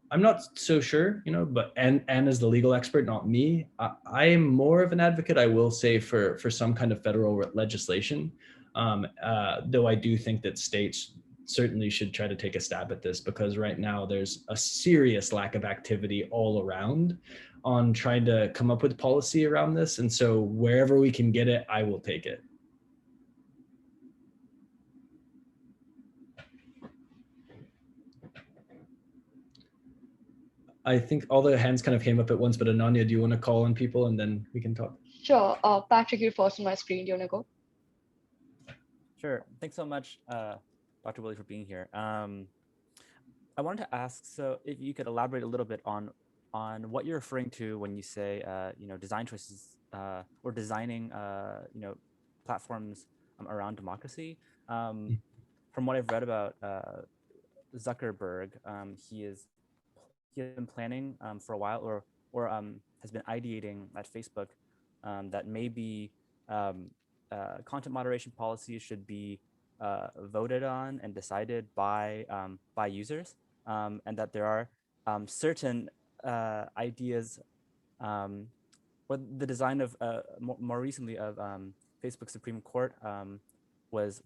I'm not so sure, but and as the legal expert, not me, I am more of an advocate, I will say, for some kind of federal legislation, though I do think that states certainly should try to take a stab at this, because right now there's a serious lack of activity all around on trying to come up with policy around this. And so wherever we can get it, I will take it. I think all the hands kind of came up at once, but Ananya, do you want to call on people and then we can talk? Sure. Patrick, you're first on my screen. Do you want to go? Sure. Thanks so much, Dr. Willie, for being here. I wanted to ask, so if you could elaborate a little bit on what you're referring to when you say, design choices or designing, platforms around democracy. From what I've read about Zuckerberg, he has been planning for a while, or has been ideating at Facebook that maybe content moderation policies should be voted on and decided by users, and that there are certain ideas, or the design of more recently of Facebook Supreme Court was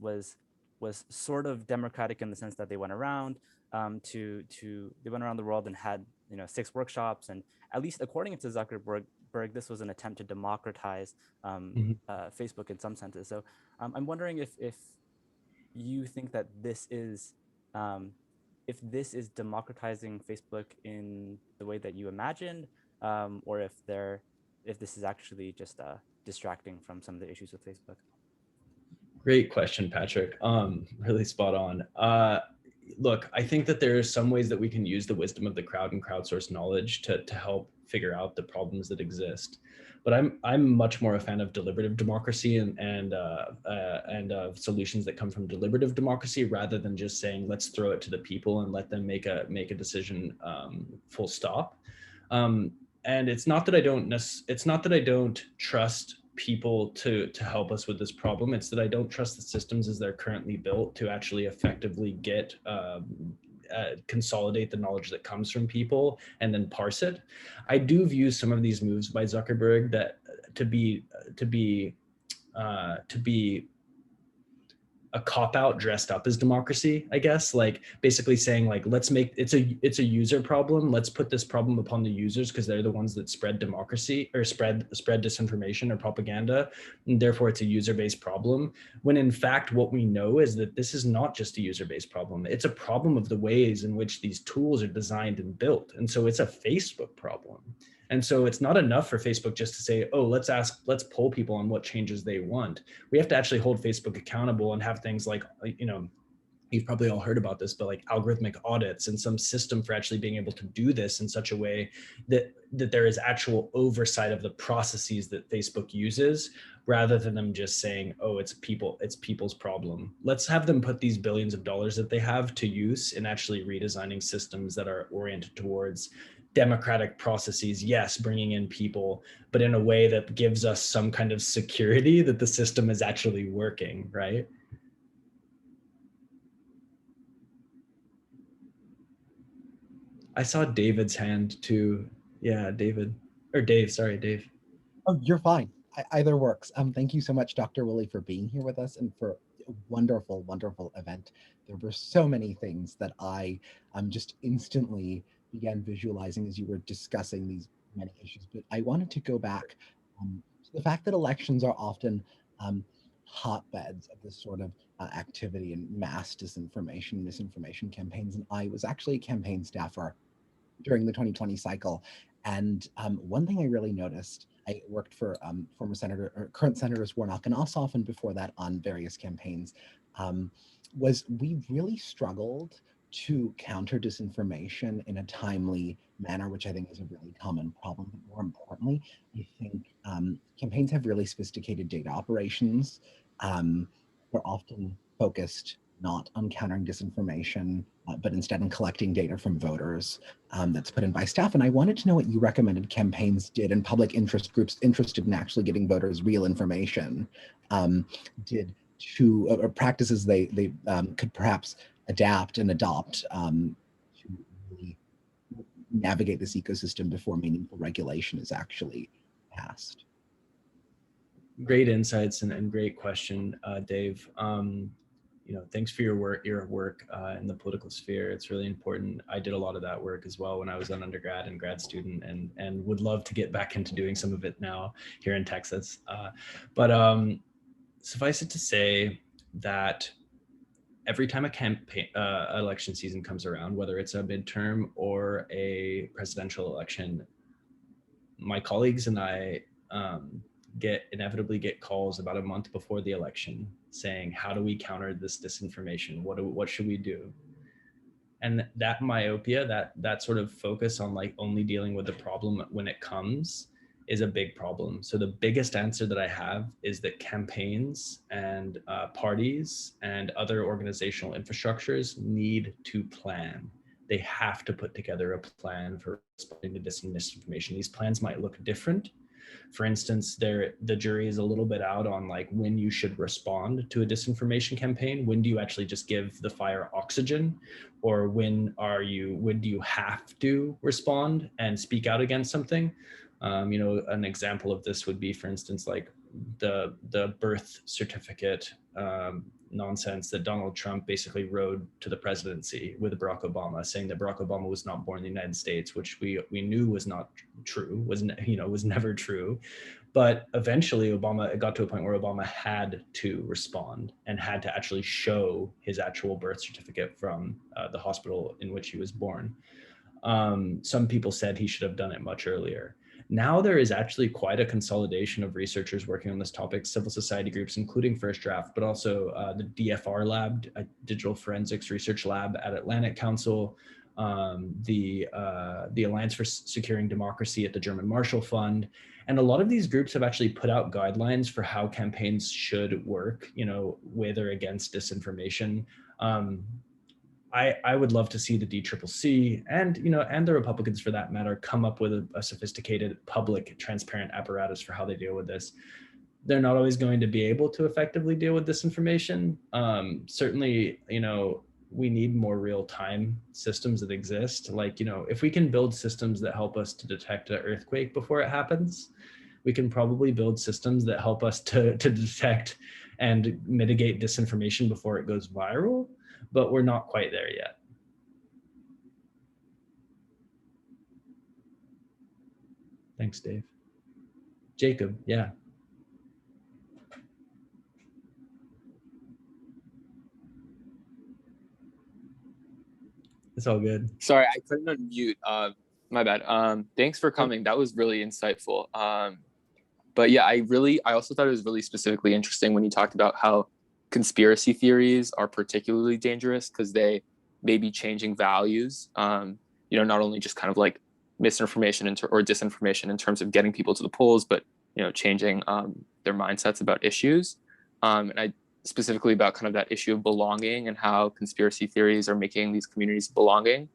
sort of democratic in the sense that they went around they went around the world and had 6 workshops, and at least according to Zuckerberg, this was an attempt to democratize Facebook in some senses. So I'm wondering if you think that this is democratizing Facebook in the way that you imagined, or if this is actually just distracting from some of the issues with Facebook. Great question, Patrick. Really spot on. Look, I think that there are some ways that we can use the wisdom of the crowd and crowdsourced knowledge to help figure out the problems that exist. But I'm much more a fan of deliberative democracy and solutions that come from deliberative democracy, rather than just saying let's throw it to the people and let them make a decision, full stop. And it's not that I don't trust people to help us with this problem. It's that I don't trust the systems as they're currently built to actually effectively get consolidate the knowledge that comes from people and then parse it. I do view some of these moves by Zuckerberg that to be a cop out dressed up as democracy, I guess, like basically saying like, let's make it's a user problem. Let's put this problem upon the users because they're the ones that spread democracy or spread disinformation or propaganda. And therefore it's a user-based problem. When in fact, what we know is that this is not just a user-based problem. It's a problem of the ways in which these tools are designed and built. And so it's a Facebook problem. And so it's not enough for Facebook just to say, oh, let's poll people on what changes they want. We have to actually hold Facebook accountable and have things like, you've probably all heard about this, but like algorithmic audits and some system for actually being able to do this in such a way that there is actual oversight of the processes that Facebook uses, rather than them just saying, oh, it's people's problem. Let's have them put these billions of dollars that they have to use in actually redesigning systems that are oriented towards democratic processes, yes, bringing in people, but in a way that gives us some kind of security that the system is actually working, right? I saw David's hand too. Yeah, David. Or Dave, sorry, Dave. Oh, you're fine. Either works. Thank you so much, Dr. Woolley, for being here with us and for a wonderful, wonderful event. There were so many things that I just instantly began visualizing as you were discussing these many issues. But I wanted to go back to the fact that elections are often hotbeds of this sort of activity and mass disinformation, misinformation campaigns. And I was actually a campaign staffer during the 2020 cycle. And one thing I really noticed, I worked for former Senator or current Senators Warnock and Ossoff, and before that on various campaigns, was we really struggled to counter disinformation in a timely manner, which I think is a really common problem. But more importantly, I think campaigns have really sophisticated data operations. We're often focused not on countering disinformation, but instead on collecting data from voters that's put in by staff. And I wanted to know what you recommended campaigns did and public interest groups interested in actually getting voters real information did to or practices they could perhaps adapt and adopt to really navigate this ecosystem before meaningful regulation is actually passed. Great insights and great question, Dave. Thanks for your work in the political sphere. It's really important. I did a lot of that work as well when I was an undergrad and grad student, and would love to get back into doing some of it now here in Texas. But suffice it to say that every time a campaign election season comes around, whether it's a midterm or a presidential election, my colleagues and I inevitably get calls about a month before the election saying, how do we counter this disinformation? What should we do? And that myopia, that sort of focus on like only dealing with the problem when it comes, is a big problem. So the biggest answer that I have is that campaigns and parties and other organizational infrastructures need to plan. They have to put together a plan for responding to disinformation. These plans might look different. For instance, the jury is a little bit out on like when you should respond to a disinformation campaign. When do you actually just give the fire oxygen, or when do you have to respond and speak out against something? An example of this would be, for instance, like the birth certificate nonsense that Donald Trump basically rode to the presidency with Barack Obama, saying that Barack Obama was not born in the United States, which we knew was not true, was never true. But eventually it got to a point where Obama had to respond and had to actually show his actual birth certificate from the hospital in which he was born. Some people said he should have done it much earlier. Now there is actually quite a consolidation of researchers working on this topic, civil society groups, including First Draft, but also the DFR Lab, Digital Forensics Research Lab at Atlantic Council, the Alliance for Securing Democracy at the German Marshall Fund. And a lot of these groups have actually put out guidelines for how campaigns should work, with or against disinformation. I would love to see the DCCC and the Republicans for that matter come up with a sophisticated, public, transparent apparatus for how they deal with this. They're not always going to be able to effectively deal with disinformation. Certainly, we need more real-time systems that exist. Like, if we can build systems that help us to detect an earthquake before it happens, we can probably build systems that help us to detect and mitigate disinformation before it goes viral, but we're not quite there yet. Thanks, Dave. Jacob, yeah. It's all good. Sorry, I couldn't unmute. My bad. Thanks for coming. That was really insightful. But yeah, I also thought it was really specifically interesting when you talked about how conspiracy theories are particularly dangerous because they may be changing values. Not only just kind of like misinformation or disinformation in terms of getting people to the polls, but changing their mindsets about issues. And I specifically about kind of that issue of belonging and how conspiracy theories are making these communities belonging.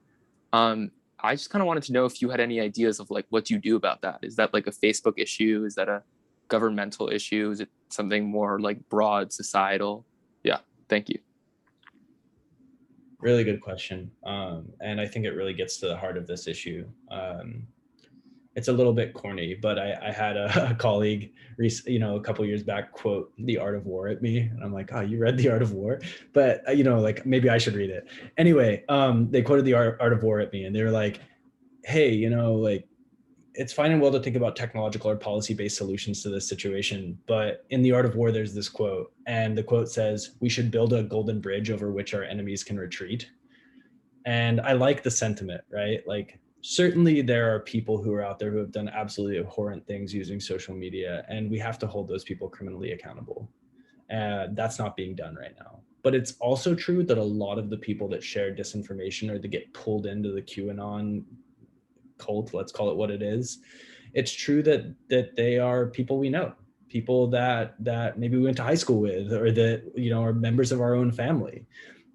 I just kind of wanted to know if you had any ideas of like what you do about that. Is that like a Facebook issue? Is that a governmental issue? Is it something more like broad societal? Yeah, thank you. Really good question. And I think it really gets to the heart of this issue. It's a little bit corny, but I had a colleague, a couple years back, quote The Art of War at me, and I'm like, oh, you read The Art of War? But like maybe I should read it. Anyway, they quoted The Art of War at me, and they were like, hey, like it's fine and well to think about technological or policy-based solutions to this situation, but in The Art of War, there's this quote, and the quote says, "We should build a golden bridge over which our enemies can retreat." And I like the sentiment, right? Like, certainly there are people who are out there who have done absolutely abhorrent things using social media, and we have to hold those people criminally accountable. That's not being done right now. But it's also true that a lot of the people that share disinformation or that get pulled into the QAnon cult, let's call it what it is, it's true that they are people we know, people that maybe we went to high school with, or that are members of our own family.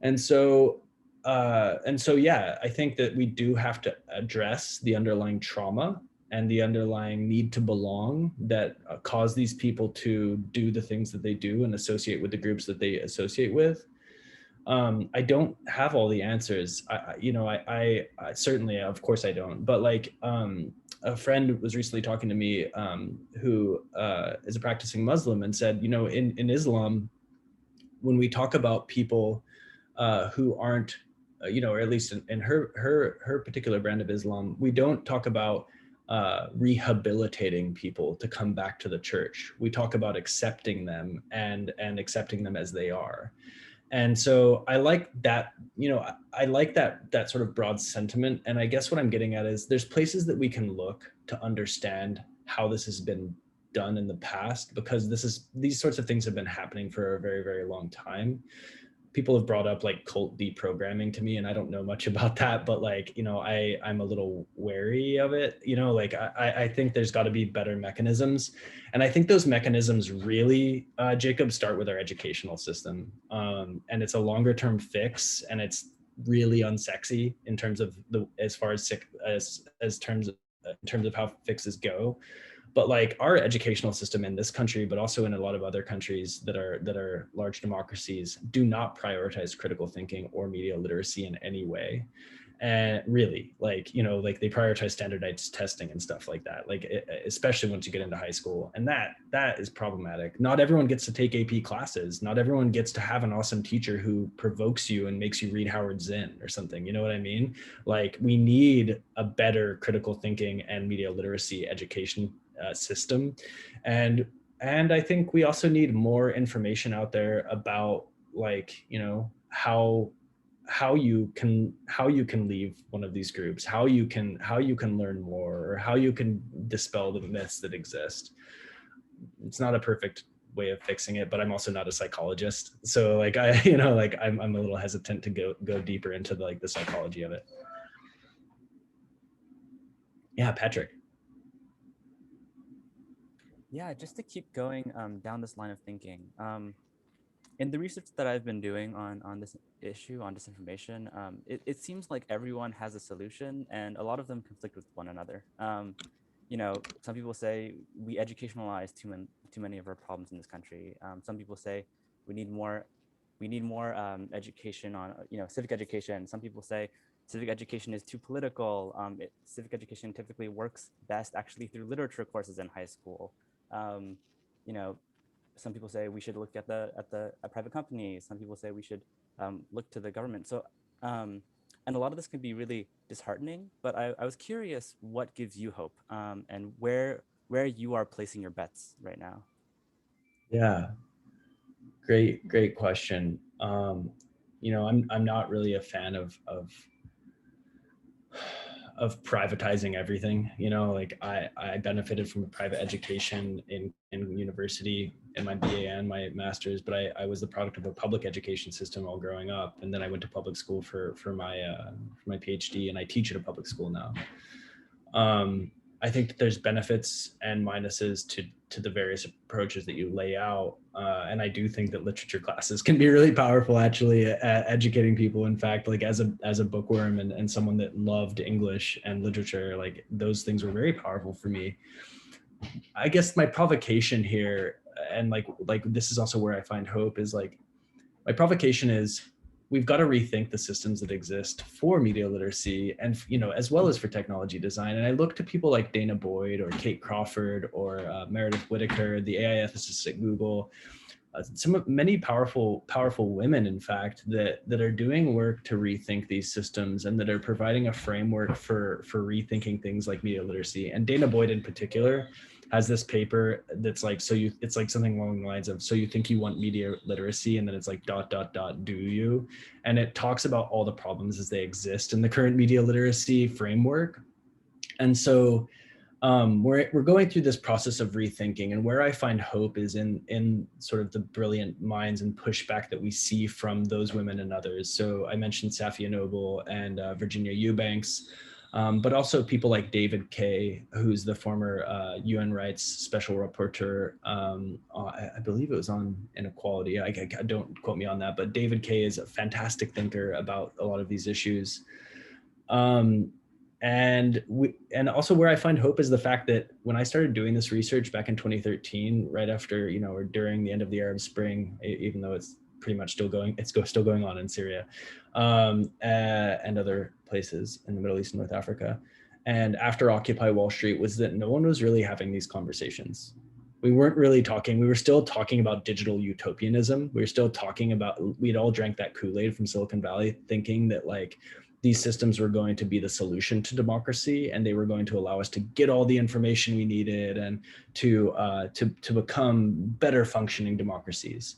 And so yeah, I think that we do have to address the underlying trauma and the underlying need to belong that cause these people to do the things that they do and associate with the groups that they associate with. I don't have all the answers. I certainly, of course I don't, but like, a friend was recently talking to me, who is a practicing Muslim, and said, in Islam, when we talk about people who aren't, or at least in her particular brand of Islam, we don't talk about rehabilitating people to come back to the church. We talk about accepting them and accepting them as they are. And so I like that, I like that sort of broad sentiment. And I guess what I'm getting at is there's places that we can look to understand how this has been done in the past, because these sorts of things have been happening for a very, very long time. People have brought up like cult deprogramming to me, and I don't know much about that, but like, I'm a little wary of it. Like I think there's got to be better mechanisms. And I think those mechanisms really, Jacob, start with our educational system. And it's a longer term fix, and it's really unsexy in terms of as far as in terms of how fixes go. But like, our educational system in this country, but also in a lot of other countries that are large democracies, do not prioritize critical thinking or media literacy in any way. And really, like, like they prioritize standardized testing and stuff like that, like especially once you get into high school. And that is problematic. Not everyone gets to take AP classes. Not everyone gets to have an awesome teacher who provokes you and makes you read Howard Zinn or something. You know what I mean? Like, we need a better critical thinking and media literacy education system. And I think we also need more information out there about, like, how you can leave one of these groups, how you can learn more, or how you can dispel the myths that exist. It's not a perfect way of fixing it, but I'm also not a psychologist, so like I'm a little hesitant to go deeper into the psychology of it. Yeah, Patrick. Yeah, just to keep going down this line of thinking. In the research that I've been doing on this issue, on disinformation, it seems like everyone has a solution, and a lot of them conflict with one another. Some people say we educationalize too many of our problems in this country. Some people say we need more we need more education on, civic education. Some people say civic education is too political. Civic education typically works best actually through literature courses in high school. Um, you know, some people say we should look at private companies. Some people say we should look to the government. So, and a lot of this can be really disheartening. But I was curious, what gives you hope, and where you are placing your bets right now? Yeah, great question. I'm not really a fan of privatizing everything. Like I benefited from a private education in university in my BA and my master's, but I was the product of a public education system all growing up, and then I went to public school for my PhD, and I teach at a public school now. I think that there's benefits and minuses to the various approaches that you lay out, and I do think that literature classes can be really powerful, actually, at educating people. In fact, like as a bookworm and someone that loved English and literature, like those things were very powerful for me. I guess my provocation here, and like this is also where I find hope, is like my provocation is we've got to rethink the systems that exist for media literacy and, as well as for technology design. And I look to people like Dana Boyd or Kate Crawford or Meredith Whitaker, the AI ethicists at Google, many powerful women, in fact, that are doing work to rethink these systems and that are providing a framework for rethinking things like media literacy. And Dana Boyd in particular has this paper that's like, it's like something along the lines of, so you think you want media literacy, and then it's like ... do you? And it talks about all the problems as they exist in the current media literacy framework. And so we're going through this process of rethinking, and where I find hope is in sort of the brilliant minds and pushback that we see from those women and others. So I mentioned Safia Noble and Virginia Eubanks, but also people like David Kay, who's the former UN Rights Special Rapporteur. I believe it was on inequality. I don't quote me on that, but David Kay is a fantastic thinker about a lot of these issues. And also where I find hope is the fact that when I started doing this research back in 2013, right after, or during the end of the Arab Spring, even though it's pretty much still going on in Syria, and other places in the Middle East and North Africa. And after Occupy Wall Street, was that no one was really having these conversations. We weren't really talking. We were still talking about digital utopianism. We were still talking about, we'd all drank that Kool-Aid from Silicon Valley, thinking that like these systems were going to be the solution to democracy, and they were going to allow us to get all the information we needed and to become better functioning democracies.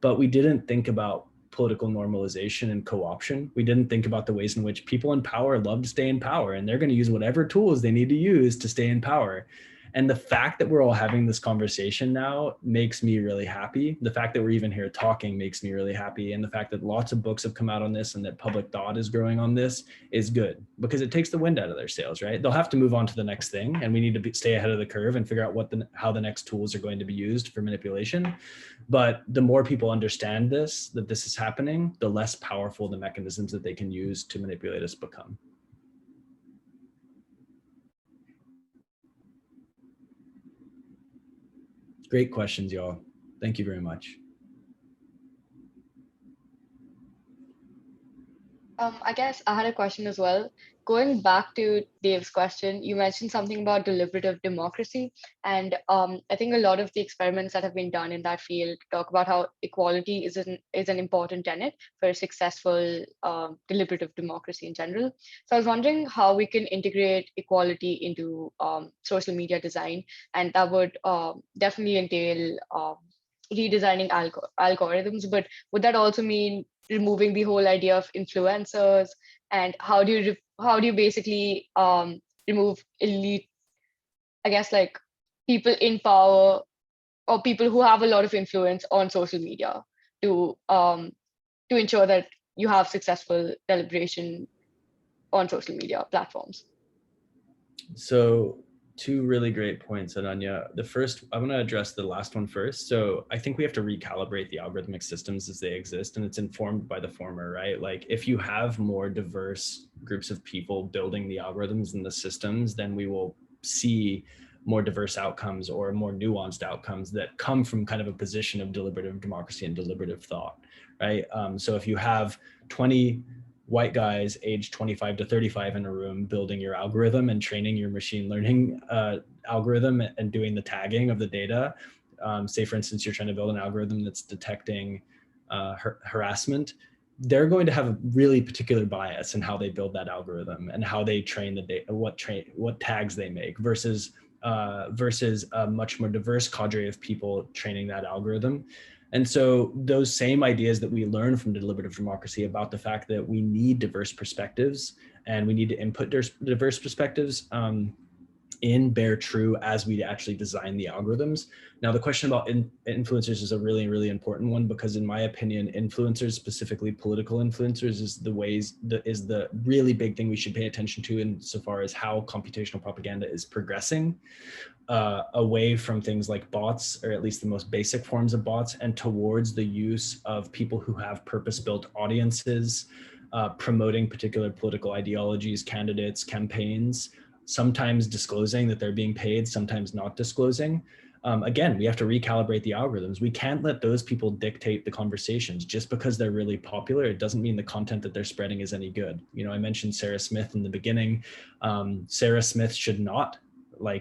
But we didn't think about political normalization and co-option. We didn't think about the ways in which people in power love to stay in power, and they're going to use whatever tools they need to use to stay in power. And the fact that we're all having this conversation now makes me really happy. The fact that we're even here talking makes me really happy. And the fact that lots of books have come out on this and that public thought is growing on this is good, because it takes the wind out of their sails, right? They'll have to move on to the next thing, and we need to stay ahead of the curve and figure out how the next tools are going to be used for manipulation. But the more people understand that this is happening, the less powerful the mechanisms that they can use to manipulate us become. Great questions, y'all. Thank you very much. I guess I had a question as well. Going back to Dave's question, you mentioned something about deliberative democracy. And I think a lot of the experiments that have been done in that field talk about how equality is an important tenet for successful deliberative democracy in general. So I was wondering how we can integrate equality into social media design. And that would definitely entail redesigning algorithms. But would that also mean removing the whole idea of influencers? And how do you basically remove elite, I guess, like people in power or people who have a lot of influence on social media to ensure that you have successful deliberation on social media platforms? So two really great points, Ananya. The first, I'm going to address the last one first. So I think we have to recalibrate the algorithmic systems as they exist, and it's informed by the former, right? Like if you have more diverse groups of people building the algorithms and the systems, then we will see more diverse outcomes or more nuanced outcomes that come from kind of a position of deliberative democracy and deliberative thought, right? So if you have 20 white guys aged 25 to 35 in a room building your algorithm and training your machine learning algorithm and doing the tagging of the data, say for instance, you're trying to build an algorithm that's detecting harassment, they're going to have a really particular bias in how they build that algorithm and how they train the data, what tags they make versus a much more diverse cadre of people training that algorithm. And so those same ideas that we learn from deliberative democracy about the fact that we need diverse perspectives and we need to input diverse perspectives in bear true as we actually design the algorithms. Now, the question about influencers is a really, really important one, because in my opinion, influencers, specifically political influencers, is the really big thing we should pay attention to insofar as how computational propaganda is progressing away from things like bots, or at least the most basic forms of bots, and towards the use of people who have purpose-built audiences, promoting particular political ideologies, candidates, campaigns, sometimes disclosing that they're being paid, sometimes not disclosing. Again, we have to recalibrate the algorithms. We can't let those people dictate the conversations. Just because they're really popular, it doesn't mean the content that they're spreading is any good. You know, I mentioned Sarah Smith in the beginning. Sarah Smith should not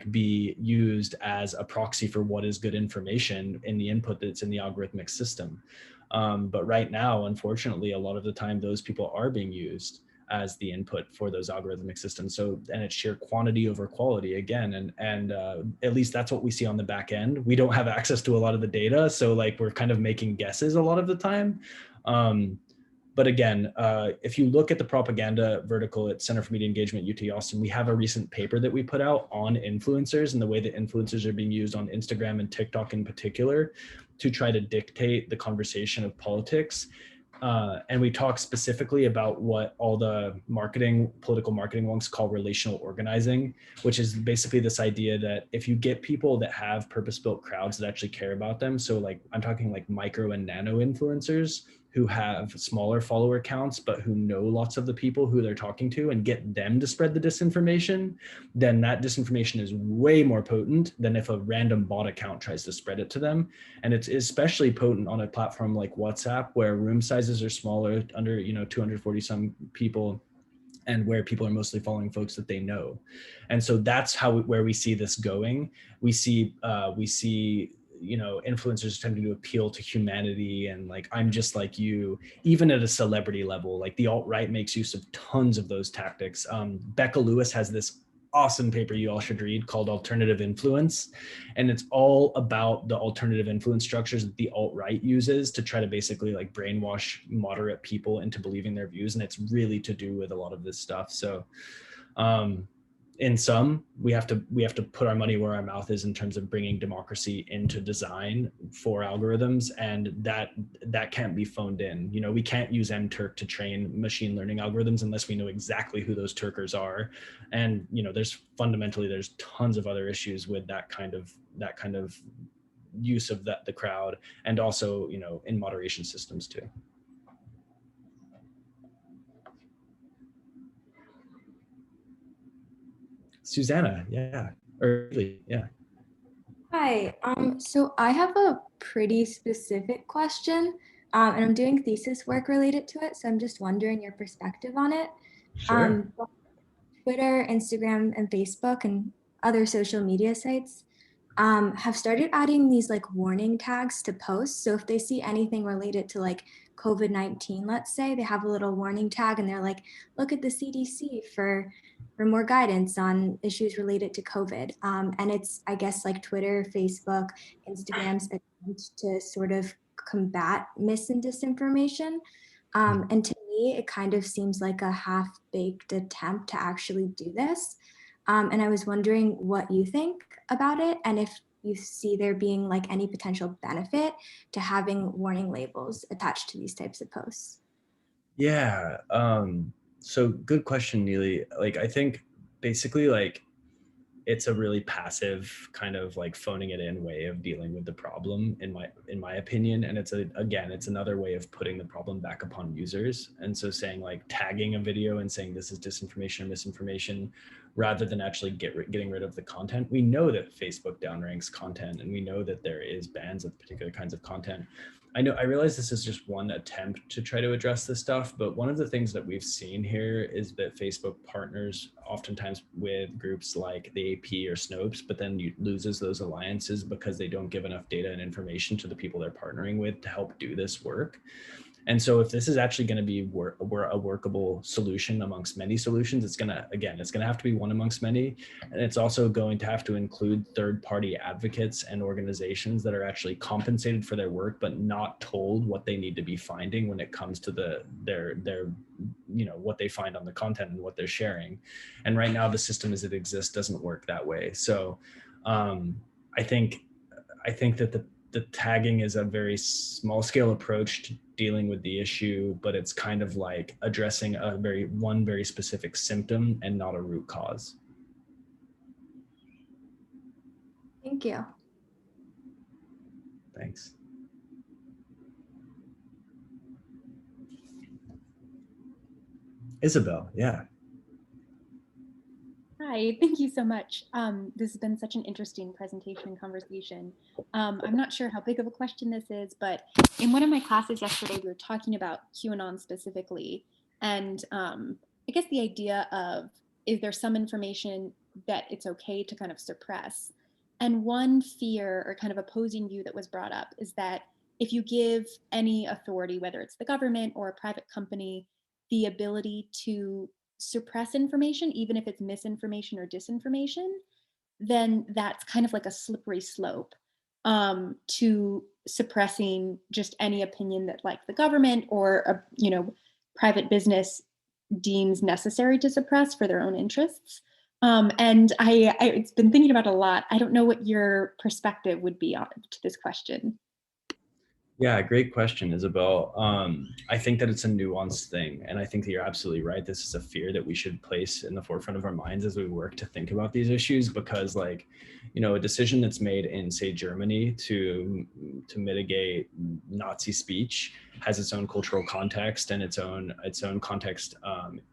be used as a proxy for what is good information in the input that's in the algorithmic system. But right now, unfortunately, a lot of the time, those people are being used as the input for those algorithmic systems. So, and it's sheer quantity over quality again. And at least that's what we see on the back end. We don't have access to a lot of the data. So we're kind of making guesses a lot of the time. But again, if you look at the propaganda vertical at Center for Media Engagement, UT Austin, we have a recent paper that we put out on influencers and the way that influencers are being used on Instagram and TikTok in particular to try to dictate the conversation of politics. And we talk specifically about what all the political marketing wonks call relational organizing, which is basically this idea that if you get people that have purpose-built crowds that actually care about them, so I'm talking micro and nano influencers who have smaller follower counts, but who know lots of the people who they're talking to, and get them to spread the disinformation, then that disinformation is way more potent than if a random bot account tries to spread it to them. And it's especially potent on a platform like WhatsApp, where room sizes are smaller, under 240 some people, and where people are mostly following folks that they know. And so that's where we see this going. We see influencers tending to appeal to humanity and I'm just like you, even at a celebrity level. The alt-right makes use of tons of those tactics. Becca Lewis has this awesome paper you all should read called Alternative Influence, and it's all about the alternative influence structures that the alt-right uses to try to basically brainwash moderate people into believing their views. And it's really to do with a lot of this stuff. So in sum, we have to put our money where our mouth is in terms of bringing democracy into design for algorithms, and that can't be phoned in. We can't use MTurk to train machine learning algorithms unless we know exactly who those Turkers are. And there's tons of other issues with that kind of use of the crowd, and also in moderation systems too. Susanna, yeah. Yeah. Hi, so I have a pretty specific question, and I'm doing thesis work related to it, so I'm just wondering your perspective on it. Sure. Twitter, Instagram, and Facebook, and other social media sites have started adding these warning tags to posts. So if they see anything related to COVID-19, let's say, they have a little warning tag and they're like, look at the CDC for more guidance on issues related to COVID. And it's, I guess, Twitter, Facebook, Instagram's attempt to sort of combat mis and disinformation. And to me, it kind of seems like a half-baked attempt to actually do this. And I was wondering what you think about it, and if you see there being any potential benefit to having warning labels attached to these types of posts. Yeah. So good question, Neely. I think basically it's a really passive kind of like phoning it in way of dealing with the problem in my opinion. And it's another way of putting the problem back upon users. And so saying like tagging a video and saying this is disinformation or misinformation, rather than actually getting rid of the content. We know that Facebook downranks content, and we know that there is bans of particular kinds of content. I realize this is just one attempt to try to address this stuff, but one of the things that we've seen here is that Facebook partners oftentimes with groups like the AP or Snopes, but then loses those alliances because they don't give enough data and information to the people they're partnering with to help do this work. And so if this is actually going to be a workable solution amongst many solutions, it's going to have to be one amongst many. And it's also going to have to include third-party advocates and organizations that are actually compensated for their work, but not told what they need to be finding when it comes to their what they find on the content and what they're sharing. And right now the system as it exists doesn't work that way. So I think that the tagging is a very small scale approach to dealing with the issue, but it's kind of like addressing one very specific symptom and not a root cause. Thank you. Thanks. Isabel, yeah. Hi, thank you so much. This has been such an interesting presentation and conversation. I'm not sure how big of a question this is, but in one of my classes yesterday, we were talking about QAnon specifically. And I guess the idea of, is there some information that it's okay to kind of suppress? And one fear or kind of opposing view that was brought up is that if you give any authority, whether it's the government or a private company, the ability to suppress information, even if it's misinformation or disinformation, then that's kind of like a slippery slope to suppressing just any opinion that like the government or a private business deems necessary to suppress for their own interests. And it's been thinking about a lot. I don't know what your perspective would be on to this question. Yeah, great question, Isabel. I think that it's a nuanced thing. And I think that you're absolutely right. This is a fear that we should place in the forefront of our minds as we work to think about these issues, because like, a decision that's made in, say, Germany to mitigate Nazi speech has its own cultural context and its own context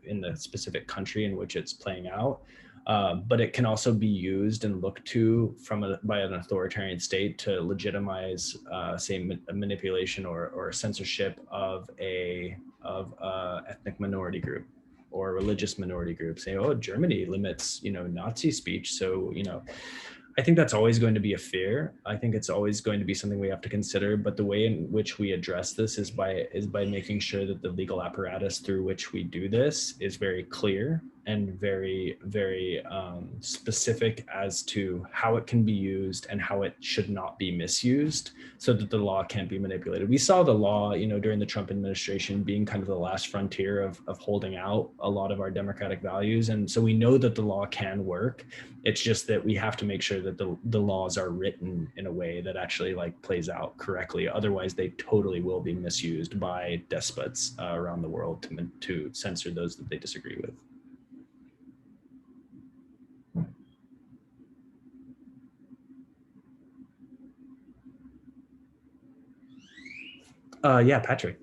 in the specific country in which it's playing out. But it can also be used and looked to by an authoritarian state to legitimize, say, manipulation or censorship of a ethnic minority group or religious minority group. Say, oh, Germany limits, Nazi speech, so I think that's always going to be a fear. I think it's always going to be something we have to consider. But the way in which we address this is by making sure that the legal apparatus through which we do this is very clear and very, very specific as to how it can be used and how it should not be misused, so that the law can't be manipulated. We saw the law, during the Trump administration being kind of the last frontier of holding out a lot of our democratic values. And so we know that the law can work. It's just that we have to make sure that the laws are written in a way that actually like plays out correctly. Otherwise, they totally will be misused by despots around the world to censor those that they disagree with. Yeah, Patrick.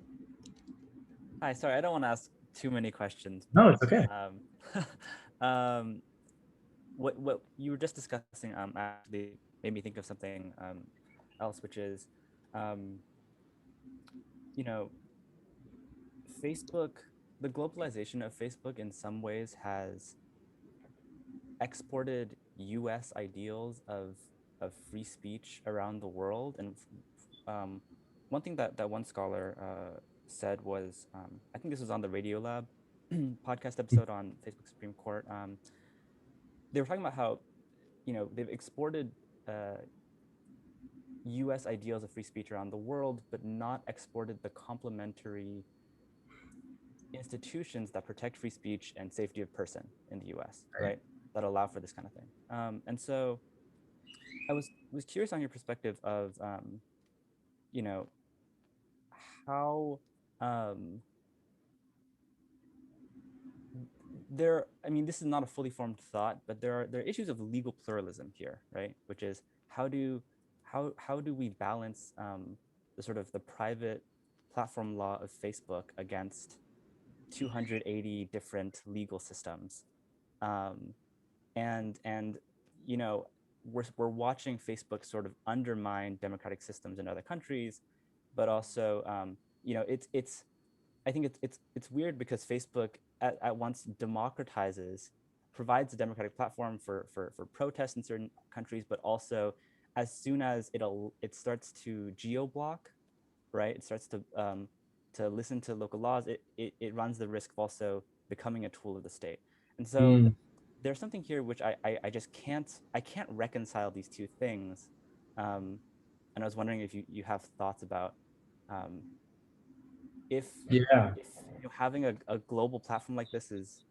Hi, sorry, I don't want to ask too many questions. No, it's okay. What you were just discussing actually made me think of something else, which is, Facebook, the globalization of Facebook in some ways has exported US ideals of free speech around the world. And one thing that one scholar said was, I think this was on the Radiolab podcast episode on Facebook Supreme Court. They were talking about how, they've exported US ideals of free speech around the world, but not exported the complementary institutions that protect free speech and safety of person in the US, right? That allow for this kind of thing. And so I was curious on your perspective of, how I mean, this is not a fully formed thought, but there are issues of legal pluralism here, right? Which is how do we balance the sort of the private platform law of Facebook against 280 different legal systems, um, and you know, we're watching Facebook sort of undermine democratic systems in other countries, but also you know, it's I think it's weird because Facebook at once democratizes, provides a democratic platform for protests in certain countries, but also as soon as it starts to geo block, right? It starts to listen to local laws. It runs the risk of also becoming a tool of the state. And so Mm. there's something here which I just can't reconcile these two things. And I was wondering if you have thoughts about um, if Yeah. if you know, having a global platform like this is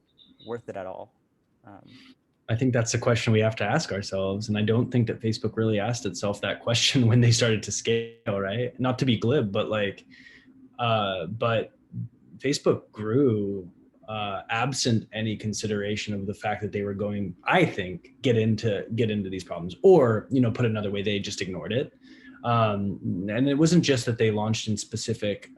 worth it at all. Um, I think that's the question we have to ask ourselves. And I don't think that Facebook really asked itself that question when they started to scale, right? Not to be glib, but but Facebook grew absent any consideration of the fact that they were going, I think, get into these problems, or put another way, they just ignored it. And it wasn't just that they launched in specific,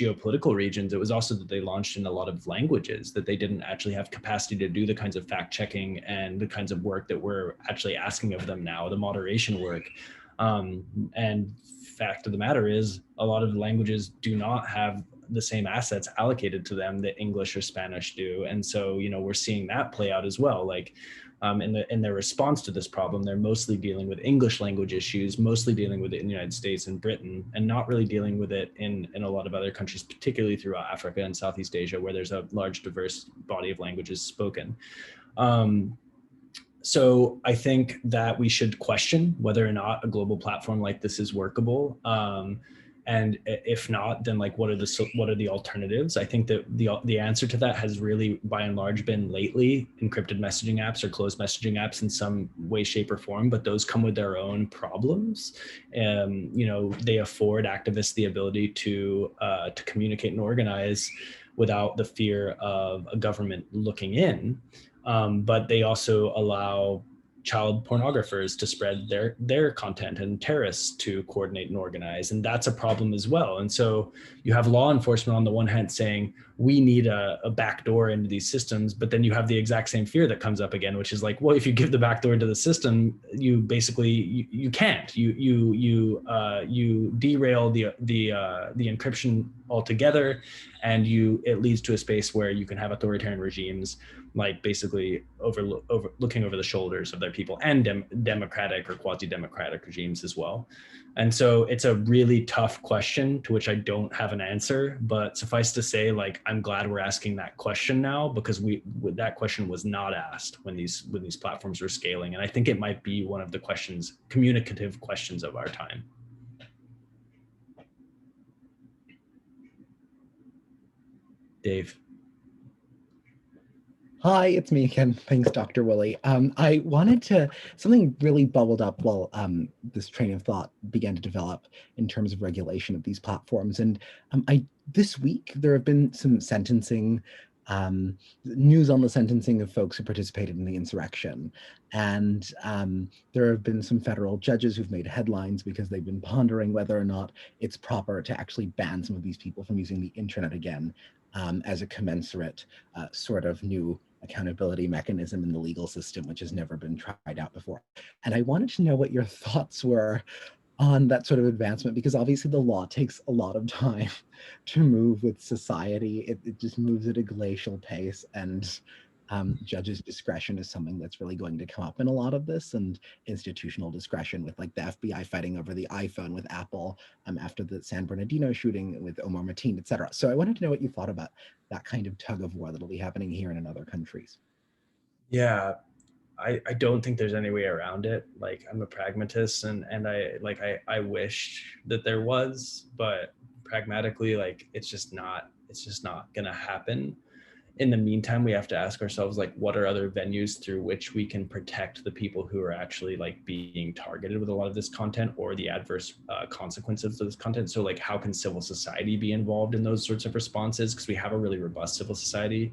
geopolitical regions. It was also that they launched in a lot of languages that they didn't actually have capacity to do the kinds of fact checking and the kinds of work that we're actually asking of them now, the moderation work. And fact of the matter is, a lot of languages do not have the same assets allocated to them that English or Spanish do. And so, we're seeing that play out as well. Like, in their response to this problem, they're mostly dealing with English language issues, mostly dealing with it in the United States and Britain, and not really dealing with it in a lot of other countries, particularly throughout Africa and Southeast Asia, where there's a large, diverse body of languages spoken. So I think that we should question whether or not a global platform like this is workable. And if not, then like what are the alternatives? I think that the answer to that has really, by and large, been lately encrypted messaging apps or closed messaging apps in some way, shape, or form. But those come with their own problems. They afford activists the ability to communicate and organize without the fear of a government looking in. But they also allow child pornographers to spread their content, and terrorists to coordinate and organize, and that's a problem as well. And so you have law enforcement on the one hand saying we need a backdoor into these systems, but then you have the exact same fear that comes up again, which is like, well, if you give the backdoor into the system, you basically you can't you derail the encryption altogether, and it leads to a space where you can have authoritarian regimes like basically looking over the shoulders of their people, and democratic or quasi-democratic regimes as well. And so it's a really tough question to which I don't have an answer, but suffice to say, like, I'm glad we're asking that question now, because that question was not asked when these platforms were scaling. And I think it might be one of the communicative questions of our time. Dave. Hi, it's me again. Thanks, Dr. Woolley. I wanted something really bubbled up while this train of thought began to develop in terms of regulation of these platforms. And this week, there have been some sentencing, news on the sentencing of folks who participated in the insurrection. And there have been some federal judges who've made headlines because they've been pondering whether or not it's proper to actually ban some of these people from using the internet again, as a commensurate sort of new accountability mechanism in the legal system, which has never been tried out before. And I wanted to know what your thoughts were on that sort of advancement, because obviously the law takes a lot of time to move with society. It just moves at a glacial pace, and judges' discretion is something that's really going to come up in a lot of this, and institutional discretion, with like the FBI fighting over the iPhone with Apple after the San Bernardino shooting with Omar Mateen, et cetera. So I wanted to know what you thought about that kind of tug of war that'll be happening here and in other countries. Yeah, I don't think there's any way around it. Like, I'm a pragmatist, and I wish that there was, but pragmatically, like, it's just not gonna happen. in the meantime, we have to ask ourselves, like, what are other venues through which we can protect the people who are actually like being targeted with a lot of this content, or the adverse consequences of this content? So like, how can civil society be involved in those sorts of responses? Because we have a really robust civil society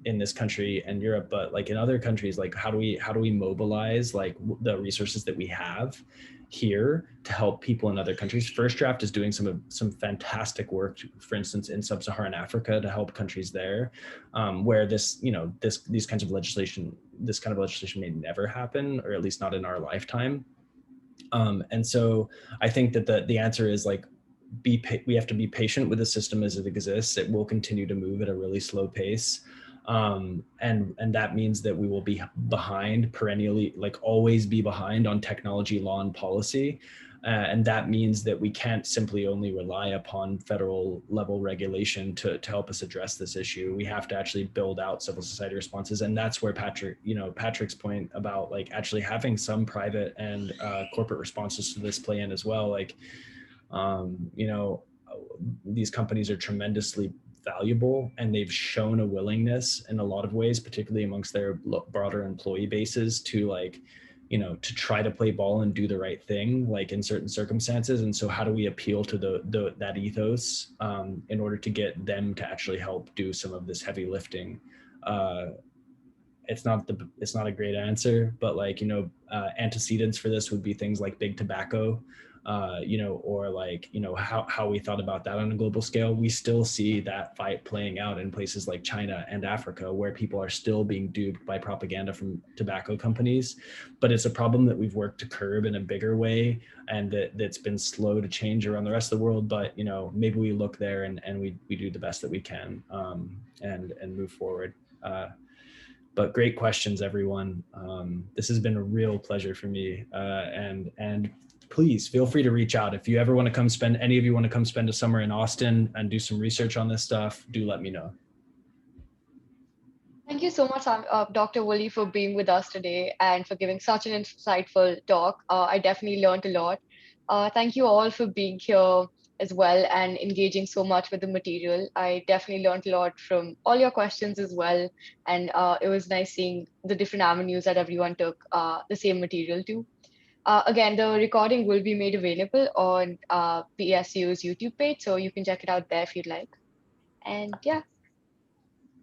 in this country and Europe, but like in other countries, like how do we mobilize like the resources that we have here to help people in other countries? First Draft is doing some fantastic work, for instance, in sub-Saharan Africa to help countries there, where this kind of legislation may never happen, or at least not in our lifetime. And so I think that the answer is like, we have to be patient with the system as it exists. It will continue to move at a really slow pace. And that means that we will be behind perennially, like always be behind on technology, law, and policy. And that means that we can't simply only rely upon federal level regulation to help us address this issue. We have to actually build out civil society responses. And that's where Patrick's point about like actually having some private and corporate responses to this play in as well. Like, these companies are tremendously valuable, and they've shown a willingness in a lot of ways, particularly amongst their broader employee bases, to like, to try to play ball and do the right thing, like in certain circumstances. And so how do we appeal to that ethos in order to get them to actually help do some of this heavy lifting? It's not a great answer, but like, antecedents for this would be things like big tobacco, or like, how we thought about that on a global scale. We still see that fight playing out in places like China and Africa, where people are still being duped by propaganda from tobacco companies. But it's a problem that we've worked to curb in a bigger way, and that's been slow to change around the rest of the world. But, maybe we look there and we do the best that we can, and move forward. But great questions, everyone. This has been a real pleasure for me. And please feel free to reach out. If you ever want to any of you want to come spend a summer in Austin and do some research on this stuff, do let me know. Thank you so much, Dr. Woolley, for being with us today and for giving such an insightful talk. I definitely learned a lot. Thank you all for being here as well and engaging so much with the material. I definitely learned a lot from all your questions as well. And it was nice seeing the different avenues that everyone took the same material to. Again, the recording will be made available on PSU's YouTube page, so you can check it out there if you'd like. And yeah,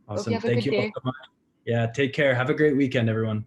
hope you Awesome. have a Thank good you all day. so much. Yeah, take care. Have a great weekend, everyone.